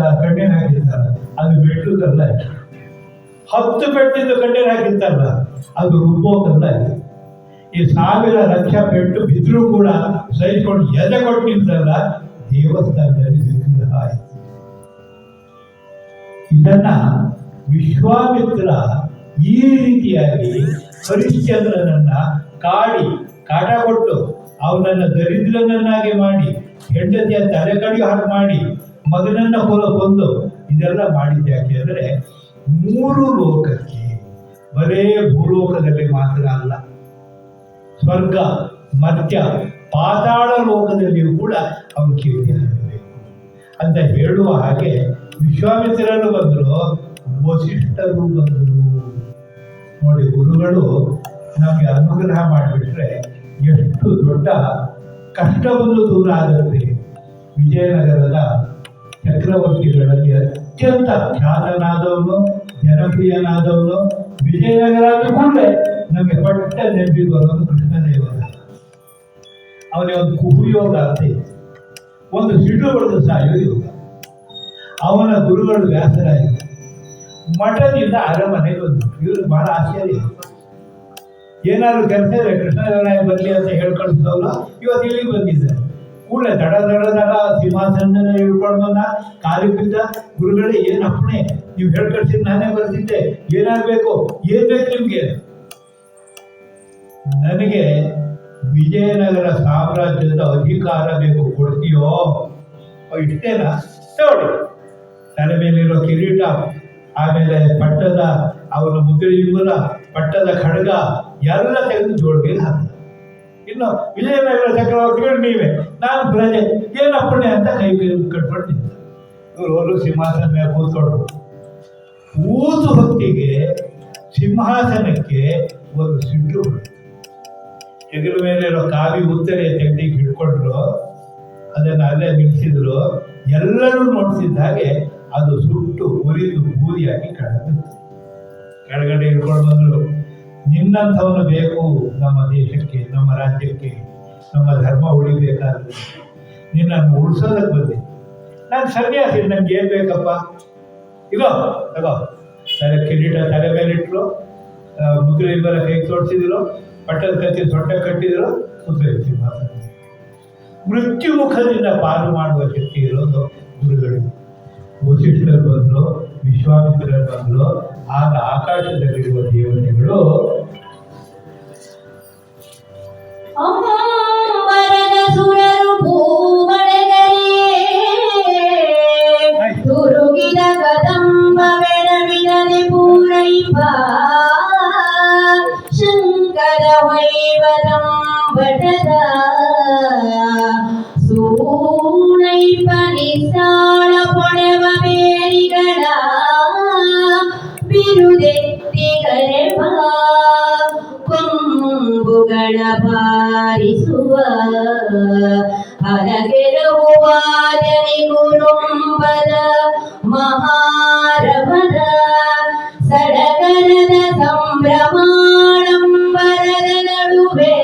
ಹಾಕಿರ್ತಾರ, ಅದು ಬೆಟ್ಟು ಕಲ್ಲ. 10 ಪೆಟ್ಟಿಂದು ಕಣ್ಣೀರು ಹಾಕಿರ್ತಾರಲ್ಲ, ಅದು ರುಬ್ಬೋ ಕಲ್ಲ. ಈ 1000 ಲಕ್ಷ ಪೆಟ್ಟು ಬಿದ್ದರೂ ಕೂಡ ಸಹಿಸ್ಕೊಂಡು ಎದೆ ಕೊಟ್ಟು ನಿಂತಲ್ಲ, ದೇವಸ್ಥಾನದಲ್ಲಿ ವಿಗ್ರಹ ಆಯಿತು. ಇದನ್ನ ವಿಶ್ವಾಮಿತ್ರ ಈ ರೀತಿಯಾಗಿ ಹರಿಶ್ಚಂದ್ರನನ್ನ ಕಾಟ ಕೊಟ್ಟು ಅವನನ್ನು ದರಿದ್ರನನ್ನಾಗಿ ಮಾಡಿ, ಹೆಂಡತಿಯ ತಲೆ ಕಡಿ ಹಾಗೆ ಮಾಡಿ, ಮಗನನ್ನ ಕೊಂದು ಇದೆಲ್ಲ ಮಾಡಿದ್ದು ಯಾಕೆ ಅಂದರೆ 3 ಲೋಕಕ್ಕೆ, ಬರೇ ಭೂಲೋಕದಲ್ಲಿ ಮಾತ್ರ ಅಲ್ಲ, ಸ್ವರ್ಗ, ಮರ್ತ್ಯ, ಪಾತಾಳ ಲೋಕದಲ್ಲಿಯೂ ಕೂಡ ಅವನು ಕೀರ್ತಿ ಆಗಬೇಕು ಅಂತ ಹೇಳುವ ಹಾಗೆ ವಿಶ್ವಾಮಿತ್ರರು ಬಂದರು, ವಸಿಷ್ಠರು ಬಂದರು. ನೋಡಿ, ಗುರುಗಳು ನಮಗೆ ಅನುಗ್ರಹ ಮಾಡಿಬಿಟ್ರೆ ಎಷ್ಟು ದೊಡ್ಡ ಕಷ್ಟವನ್ನು ದೂರ ಆಗುತ್ತೆ. ವಿಜಯನಗರದ ಚಕ್ರವರ್ತಿಗಳಲ್ಲಿ ಅತ್ಯಂತ ಖ್ಯಾತನಾದವನು, ಜನಪ್ರಿಯನಾದವನು ವಿಜಯನಗರ ಕೂಡಲೇ ನಮಗೆ ಪಟ್ಟ ನೆನಪಿಗೆ ಬರೋದು ಕೃಷ್ಣದೇವರಾಯ. ಅವನಿಗೆ ಒಂದು ಕುಹುಯೋಗ ಅಂತ ಇತ್ತು, ಒಂದು ಸಿಡು ಹೊಡೆದು ಸಾಯೋ ಯೋಗ. ಅವನ ಗುರುಗಳು ವ್ಯಾಸರಾಯಿತು. ಮಠದಿಂದ ಅರಮನೆಗೆ ಬಂದರು. ಇವ್ರಿಗೆ ಬಹಳ ಆಶ್ಚರ್ಯ. ಏನಾದ್ರು ಕೆಲಸ ಇದೆ ಕೃಷ್ಣದೇವರಾಯ ಬರಲಿ ಅಂತ ಹೇಳ್ಕೊಳ್ತವಲ್ಲ, ಇವತ್ತು ಇಲ್ಲಿಗೆ ಬಂದಿದ್ದಾರೆ. ಕೂಡಲೇ ದಡ ದಡ ದಡ ಸಿಂಹಾಸನ ಹಿಡ್ಕೊಂಡು ಬಂದ, ಕಾಲಿಗೆ ಬಿದ್ದ. ಗುರುಗಳೇ, ಏನು ಅಪ್ಪಣೆ, ನೀವು ಹೇಳ್ಕೊಳ್ತೀನಿ, ನಾನೇ ಬರ್ತಿದ್ದೆ, ಏನಾಗಬೇಕು, ಏನ್ ಬೇಕು ನಿಮ್ಗೆ? ನನಗೆ ವಿಜಯನಗರ ಸಾಮ್ರಾಜ್ಯದ ಅಧಿಕಾರ ಬೇಕು, ಕೊಡ್ತೀಯೋ? ಇಷ್ಟೇನಾ? ತಗೊಳ್ಳಿ. ತಲೆ ಮೇಲಿರೋ ಕಿರೀಟ, ಆಮೇಲೆ ಪಟ್ಟದ ಅವರ ಮುದ್ರೆಯುಂಗುರ, ಪಟ್ಟದ ಖಡ್ಗ ಎಲ್ಲ ತೆಗೆದು ಜೋಳಿಗೆ ಹಾಕಿದ. ಇನ್ನು ವಿಜಯನಗರ ಚಕ್ರವರ್ತಿಗಳು ನೀವೇ, ನಾನು ಪ್ರಜೆ, ಏನಪ್ಪಣೆ ಅಂತ ಕೈ ಕಟ್ಕೊಂಡು ನಿಂತ. ಇವರು ಹೋದ್ರು ಸಿಂಹಾಸನ ಮೇಲೆ ಕೂತ್ಕೊಂಡ್ರು. ಕೂತು ಹೊತ್ತಿಗೆ ಸಿಂಹಾಸನಕ್ಕೆ ಒಂದು ಸಿಟ್ಟು ಹೊಡೆದು ಹೆಗಲ ಮೇಲಿರೋ ಕಾವಿ ಉತ್ತರೆ ತೆಗೆದಿಗೆ ಹಿಡ್ಕೊಂಡ್ರು. ಅದನ್ನು ಅಲ್ಲೇ ನಿಲ್ಲಿಸಿದ್ರು. ಎಲ್ಲರೂ ನೋಡ್ತಿದ್ದ ಹಾಗೆ ಅದು ಸುಟ್ಟು ಉರಿದು ಬೂದಿಯಾಗಿ ಕೆಳಗಡೆ ಹಿಡ್ಕೊಂಡು ಬಂದರು. ನಿನ್ನಂಥವನು ಬೇಕು ನಮ್ಮ ದೇಶಕ್ಕೆ, ನಮ್ಮ ರಾಜ್ಯಕ್ಕೆ, ನಮ್ಮ ಧರ್ಮ ಉಳಿಬೇಕಾದ್ರೆ. ನಿನ್ನನ್ನು ಉಳಿಸೋದಕ್ಕೆ ಬಂದೆ. ನಾನು ಸನ್ಯಾಸಿ, ನನಗೆ ಏನು ಬೇಕಪ್ಪ? ಇಗೋ ತಗೋ. ಕಿರೀಟ ತಲೆ ಮೇಲಿಟ್ಟರು, ಮುದ್ರೆ ಇಬ್ಬರ ಕೈ ತೋರಿಸಿದ್ರು, ಪಟ್ಟದ ಕತ್ತಿ ಸೊಂಟ ಕಟ್ಟಿದ್ರು, ಮುದ್ರೆ ಸಿಂಹಾಸನ. ಮೃತ್ಯು ಮುಖದಿಂದ ಪಾರು ಮಾಡುವ ಶಕ್ತಿ ಇರೋದು ಗುರುಗಳಿಗೆ. ವಸಿಷ್ಠರು ಬಂದರು, ವಿಶ್ವಾಮಿತ್ರರು ಬಂದರು. ಆಗ ಆಕಾಶದಲ್ಲಿರುವ ದೇವತೆಗಳು ಅಂಬರದ ಸುರರು ಭೂಮಳೆಗರೇ ತುರುಗಿದ ಕದಂಬ ಬೆಳವಿನದೆ ಪೂರೈಪ ಶಂಕರ ವೈವರಂ ಬಟದ ಸೂನೈಪ ನಿಸಾಳ ಪೊಳೆವ ಬೇರಿಗಳ ಬಿರುದೆತ್ತಿ ಕರೆವ ಕೊಂಬುಗಳ ಬಾರಿಸುವ ಹರಗೆರವುವಾದನಿ ಗುರುಂಬದ ಮಹಾರವದ ಸಡಗರದ ಸಂಭ್ರಮಾಡಂಬರದ ನಡುವೆ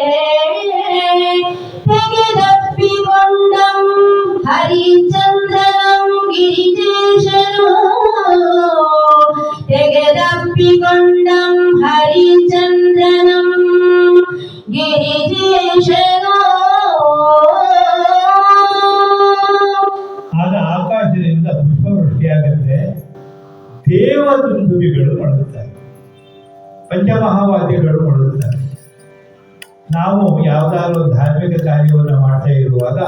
ಆಕಾಶದಿಂದ ಪುಷ್ಪವೃಷ್ಟಿಯಾಗತ್ತೆ, ದೇವದುಂದುಬಿಗಳು ಮೊಳಗುತ್ತಾರೆ, ಪಂಚಮಹಾವಾದ್ಯಗಳು ಮೊಳಗುತ್ತಾರೆ. ನಾವು ಯಾವುದಾದ್ರೂ ಧಾರ್ಮಿಕ ಕಾರ್ಯವನ್ನು ಮಾಡ್ತಾ ಇರುವಾಗ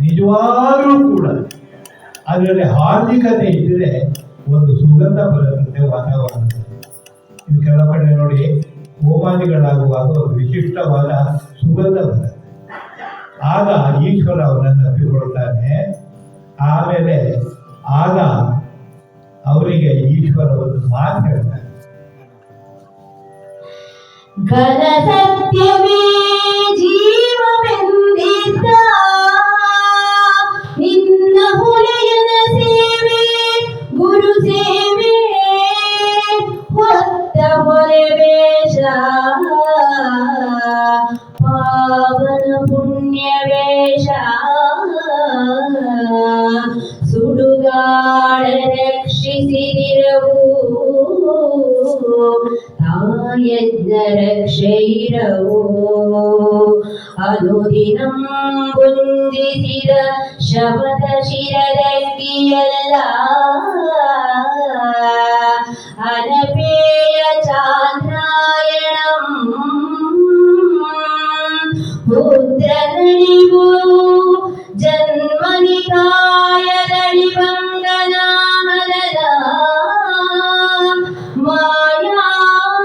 ನಿಜವಾಗ್ಲೂ ಕೂಡ ಅದರಲ್ಲಿ ಹಾರ್ದಿಕತೆ ಇದ್ದರೆ ಒಂದು ಸುಗಂಧ ಬರುತ್ತದೆ ವಾತಾವರಣದಲ್ಲಿ. ನೀವು ಕೆಲವು ಕಡೆ ನೋಡಿ, ಹೋಮಾದಿಗಳಾಗುವಾಗ ಒಂದು ವಿಶಿಷ್ಟವಾದ ಸುಗಂಧ ಬರುತ್ತೆ. ಆಗ ಈಶ್ವರ ಅವನನ್ನು ಅಪ್ಪಿಕೊಳ್ತಾನೆ. ಆಮೇಲೆ ಆಗ ಅವರಿಗೆ ಈಶ್ವರ ಒಂದು ಮಾತು ಹೇಳ್ತಾನೆ, ಘನ ಸತ್ಯವೇ ಜೀವವೆಂದಿದ್ದ ನಿನ್ನ ಹುಲಿಯನ ಸೇವೆ ಗುರು ಸೇವೆ ಹೊತ್ತ ಹೊರೆ ವೇಷ ಪಾವನ ಪುಣ್ಯ ವೇಷ ಸುಡುಗಾಡ ರಕ್ಷಿಸಿದಿರವು ತಾಯಜ್ಞ ರಕ್ಷೈರವು ಅನುದಿನಂ ಬುಂಜಿಸಿದ ಶಬದ ಶಿರದಕ್ಕಿಯಲ್ಲ ಅನಪೇಯ ಚಾಂದ್ರಾಯಣಂ ರುದ್ರನಳಿವು ಜನ್ಮನಿಕಾಯದಳಿವಂಗನಾಹನದ ಮಾಯಾಹನನವು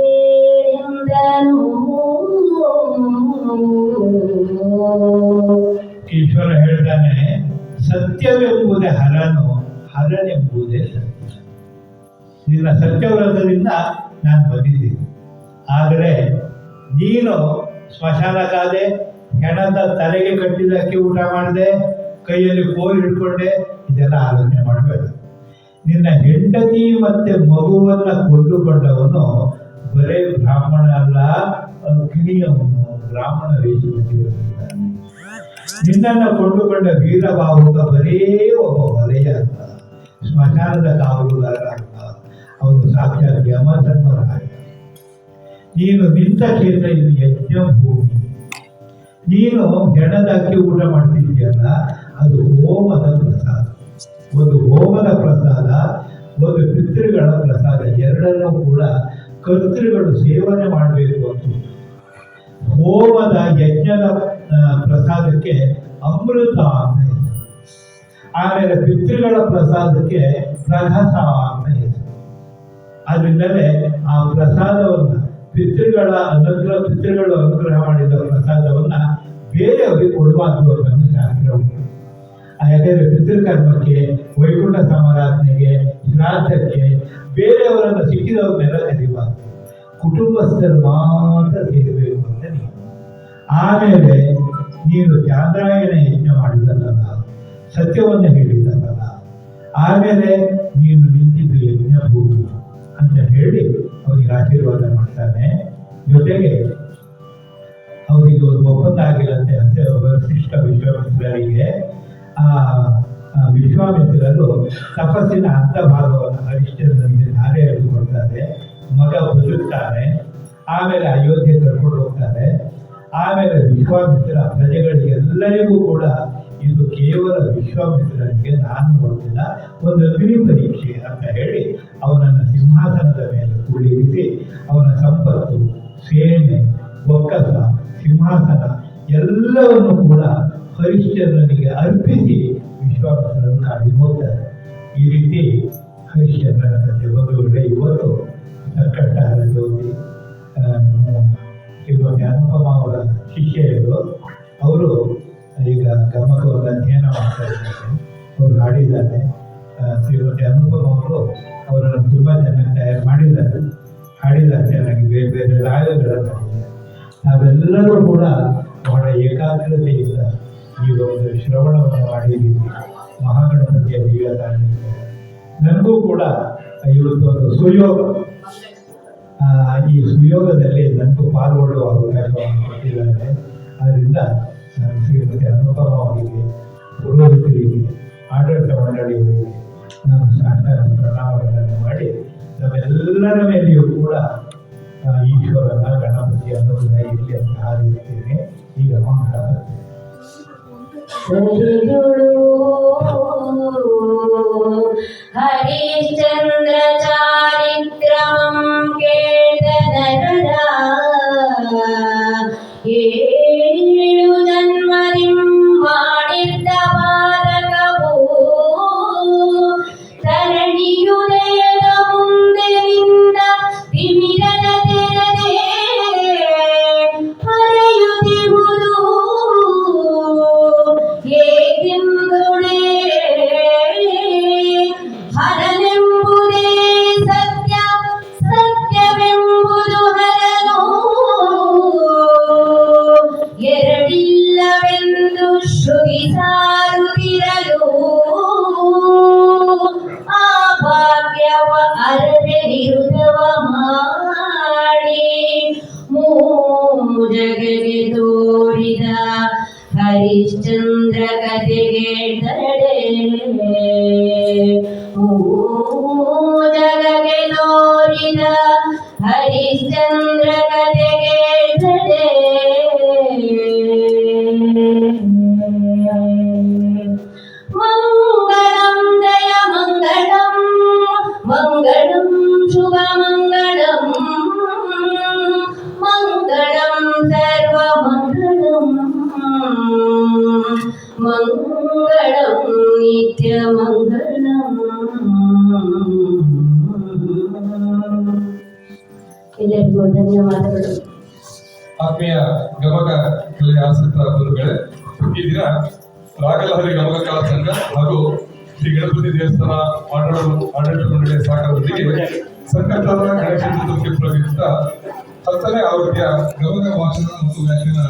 ಅಂಜಬೇಳೆಂದನು. ಈಶ್ವರ ಹೇಳ್ತಾನೆ, ಸತ್ಯವೆಂಬುದೇ ಹರನು, ಹರನೆಂಬುದೇ ಸತ್ಯ. ನಿನ್ನ ಸತ್ಯವ್ರತದಿಂದ ನಾನು ಬಂದಿದ್ದೀನಿ. ಆದರೆ ನೀನು ಸ್ಮಶಾನಕ್ಕಾದೆ, ಹೆಣದ ತಲೆಗೆ ಕಟ್ಟಿದಕ್ಕೆ ಊಟ ಮಾಡಿದೆ, ಕೈಯಲ್ಲಿ ಕೋಲ್ ಹಿಡ್ಕೊಂಡೆ, ಇದೆಲ್ಲ ಆಲೋಚನೆ ಮಾಡಬೇಡ. ನಿನ್ನ ಹೆಂಡತಿ ಮತ್ತೆ ಮಗುವನ್ನು ಕೊಂಡುಕೊಂಡವನು ಬರೇ ಬ್ರಾಹ್ಮಣ ಅಲ್ಲ, ಅಗ್ನಿಯವನು, ಬ್ರಾಹ್ಮಣ ವೇಷದಲ್ಲಿರುತ್ತಾನೆ. ನಿನ್ನನ್ನು ಕೊಂಡುಕೊಂಡ ವೀರಭಾವುಕ ಬರೇ ಒಬ್ಬ ವಲಯ ಅಲ್ಲ, ಸ್ಮಶಾನದ ಕಾವಲುಗಾರ ಅಲ್ಲ, ಅವನು ಸಾಕ್ಷಾತ್ ಯಮಧರ್ಮರಾಯ. ನೀನು ನಿಂತ ಕ್ಷೇತ್ರ ಇದು ಯಜ್ಞ ಭೂಮಿ. ನೀನು ಹೆಣದ ಅಕ್ಕಿ ಊಟ ಮಾಡ್ತಿದ್ಯಲ್ಲ, ಅದು ಹೋಮದ ಪ್ರಸಾದ. ಒಂದು ಹೋಮದ ಪ್ರಸಾದ, ಒಂದು ಪಿತೃಗಳ ಪ್ರಸಾದ, ಎರಡನ್ನೂ ಕೂಡ ಕರ್ತೃಗಳು ಸೇವನೆ ಮಾಡಬೇಕು ಅಂತ. ಹೋಮದ ಯಜ್ಞದ ಪ್ರಸಾದಕ್ಕೆ ಅಮೃತ ಅಂತ ಹೆಸರು. ಆಮೇಲೆ ಪಿತೃಗಳ ಪ್ರಸಾದಕ್ಕೆ ಪ್ರಹಸ ಅಂತ ಹೆಸರು. ಆದ್ರಿಂದಲೇ ಆ ಪ್ರಸಾದವನ್ನ ಪಿತೃಗಳು ಅನುಗ್ರಹ ಮಾಡಿದ ಪ್ರಸಾದವನ್ನ ಬೇರೆಯವರಿಗೆ ಕೊಡಬಾರ್ದು ಅನ್ನೋ ಶಾಸ್ತ್ರ ಉಂಟು. ಯಾಕಂದ್ರೆ ಪಿತೃಕರ್ಮಕ್ಕೆ, ವೈಕುಂಠ ಸಮಾರಾಧನೆಗೆ, ಶ್ರಾದ್ದಕ್ಕೆ ಬೇರೆಯವರನ್ನು ಸಿಕ್ಕಿದವ್ರನ್ನೆಲ್ಲ ಕರಿಬಾರ್ದು, ಕುಟುಂಬಸ್ಥರು ಮಾತ್ರ ಸೇರಬೇಕು ಅಂತ ನೀವು. ಆಮೇಲೆ ನೀನು ಚಾಂದ್ರಾಯಣ ಯಜ್ಞ ಮಾಡಿದಲ್ಲ, ಸತ್ಯವನ್ನು ಹೇಳಿದಲ್ಲ, ಆಮೇಲೆ ನೀನು ನಿಂತಿದ್ದು ಯಜ್ಞ ಭೂಮಿ ಅಂತ ಹೇಳಿ ಅವರಿಗೆ ಆಶೀರ್ವಾದ ಮಾಡ್ತಾನೆ. ಜೊತೆಗೆ ಅವರಿಗೆ ಒಂದು ಒಪ್ಪಂದ ಆಗಿಲ್ಲಂತೆ ಅಂತೆ. ವಸಿಷ್ಠ ವಿಶ್ವಾಮಿತ್ರರಿಗೆ ವಿಶ್ವಾಮಿತ್ರರು ತಪಸ್ಸಿನ ಅರ್ಧ ಭಾಗವನ್ನು ಹರಿಶ್ಚಂದ್ರನಿಗೆ ಧಾರೆ ಎಳೆದುಕೊಳ್ತಾರೆ. ಮಗ ಬದುಕ್ತಾನೆ. ಆಮೇಲೆ ಅಯೋಧ್ಯೆ ಕರ್ಕೊಂಡು ಹೋಗ್ತಾರೆ. ಆಮೇಲೆ ವಿಶ್ವಾಮಿತ್ರ ಪ್ರಜೆಗಳಿಗೆಲ್ಲರಿಗೂ ಕೂಡ ಇದು ಕೇವಲ ವಿಶ್ವಾಮಿತ್ರನಿಗೆ ನಾನು ಕೊಡ್ತಿಲ್ಲ, ಒಂದು ಅಗ್ನಿ ಪರೀಕ್ಷೆ ಅಂತ ಹೇಳಿ ಅವನನ್ನು ಸಿಂಹಾಸನದ ಮೇಲೆ ಕುಳ್ಳಿರಿಸಿ ಅವನ ಸಂಪತ್ತು, ಸೇನೆ, ಒಕ್ಕಸ, ಸಿಂಹಾಸನ ಎಲ್ಲವನ್ನು ಕೂಡ ಹರಿಶ್ಚಂದ್ರನಿಗೆ ಅರ್ಪಿಸಿ ವಿಶ್ವಾಮಿತ್ರರನ್ನು ಕಾಡಿ ಹೋಗ್ತಾರೆ. ಈ ರೀತಿ ಹರಿಶ್ಚಂದ್ರನ ಕಥೆ ಬಂಧುಗಳೇ. ಇವತ್ತು ಸಂಕಷ್ಟಹರ ಜ್ಯೋತಿ ಶ್ರೀಮತಿ ಅನುಪಮ ಅವರ ಶಿಷ್ಯರು, ಅವರು ಈಗ ಗಮಕವನ್ನು ಅಧ್ಯಯನ ಮಾಡ್ತಾ ಇದ್ದಾರೆ. ಅವರು ಹಾಡಿದ್ದಾರೆ. ಶ್ರೀಮತಿ ಅನುಪಮ ಅವರು ಅವರನ್ನು ತುಂಬ ಚೆನ್ನಾಗಿ ತಯಾರು ಮಾಡಿದ್ದಾರೆ, ಹಾಡಿದ್ದಾರೆ ಚೆನ್ನಾಗಿ. ಬೇರೆ ಬೇರೆ ರಾಗಗಳನ್ನು ಹಾಡಿದ್ದಾರೆ. ನಾವೆಲ್ಲರೂ ಕೂಡ ಬಹಳ ಏಕಾಗ್ರತೆಯಿಂದ ಈ ಒಂದು ಶ್ರವಣವನ್ನು ಮಾಡಿದ್ದೀವಿ. ಮಹಾಗಣಪತಿಯ ದಿವ್ಯ ಸಾನ್ನಿಧ್ಯ ನನಗೂ ಕೂಡ ಇವತ್ತು ಒಂದು ಸುಯೋಗ, ಈ ಸುಯೋಗದಲ್ಲಿ ನನಗೂ ಪಾಲ್ಗೊಳ್ಳುವ ಅವಕಾಶವನ್ನು ಕೊಟ್ಟಿದ್ದಾರೆ. ಆದ್ದರಿಂದ ನಾನು ಶ್ರೀಮತಿ ಅನುಪಮ ಅವರಿಗೆ, ಪುರೋಹಿತರಿಗೆ, ಆಡಳಿತ ಮಂಡಳಿಯವರಿಗೆ ನಾನು ಸಾಷ್ಟಾಂಗ ಪ್ರಣಾಮಗಳನ್ನು ಮಾಡಿ ನಮ್ಮೆಲ್ಲರ ಮೇಲೆಯೂ ಕೂಡ ಈಶ್ವರನ, ಗಣಪತಿ ಅನ್ನೋದನ್ನ ಇಲ್ಲಿ ಅಂತ ಹಾರಿಸ್ತೇನೆ. ಈಗ ಮಂಗಳ ಸರಿದುಳು ಹರಿಶ್ಚಂದ್ರ ಚಾರಿತ್ರಮಂ ಕೇಳ್ದ ನರರ ಏಳು ಜನ್ಮದಿಂ ಮಾಡಿದ್ದ ಬಾಲಕವು ತರಣಿಯುದಯದ ಮುಂದೆ ನಿಂದ ತಿಮಿರದ ತೆರದೆ ಹರೆಯುತ್ತಿರುವುದು ಏಕೆಂದುಳೇ ಹರನೆಂಬುದೇ ಸತ್ಯ ಸತ್ಯವೆಂಬುದು ಹರನು ಎರಡಿಲ್ಲವೆಂದು ಶ್ರುತಿ ಸಾರುತ್ತಿರಲು ಆ ಭಾಗ್ಯವ ಅರದೆ ನಿರುತವ ಮಾಡಿ ಜಗಗೆ ತೋರಿದ ಹರಿಶ್ಚಂದ್ರ ಕಥೆಗೆ ತಡೆ ಜಗಗೆ ತೋರಿದ ಹರಿಶ್ಚಂದ್ರ ಕಥೆಗೆ ತಡೆ ಮಂಗಳಂ ಜಯ ಮಂಗಳಂ ಮಂಗಳಂ ಶುಭ ಮಂಗಳಂ ಮಂಗಳಂ ಸರ್ವ ಮಂಗಳಂ ಮಂಗಳಂ ನಿತ್ಯ ಮಂಗಳಂ. ಎಲ್ಲರಿಗೂ ಧನ್ಯವಾದಗಳು. ಆತ್ಮೀಯ ಗಮಕ ಕಲೆಯ ಆಸಕ್ತ ಗುರುಗಳೇ, ಈ ದಿನ ರಾಗಲಹರಿ ಗಮಕ ಕಲಾ ಸಂಘ ಹಾಗೂ ಶ್ರೀ ಗಣಪತಿ ದೇವಸ್ಥಾನ ಆಡಳಿತ ಮಂಡಳಿಯ ಸಹಕಾರದೊಂದಿಗೆ ಸಂಕಷ್ಟದ ಗಣೇಶ ಚತುರ್ಥಿ ಪ್ರಯುಕ್ತ 10ನೇ ಆವೃತ್ತಿಯ ಗಮಕ ವಾಚನ ಮತ್ತು ವ್ಯಾಖ್ಯಾನ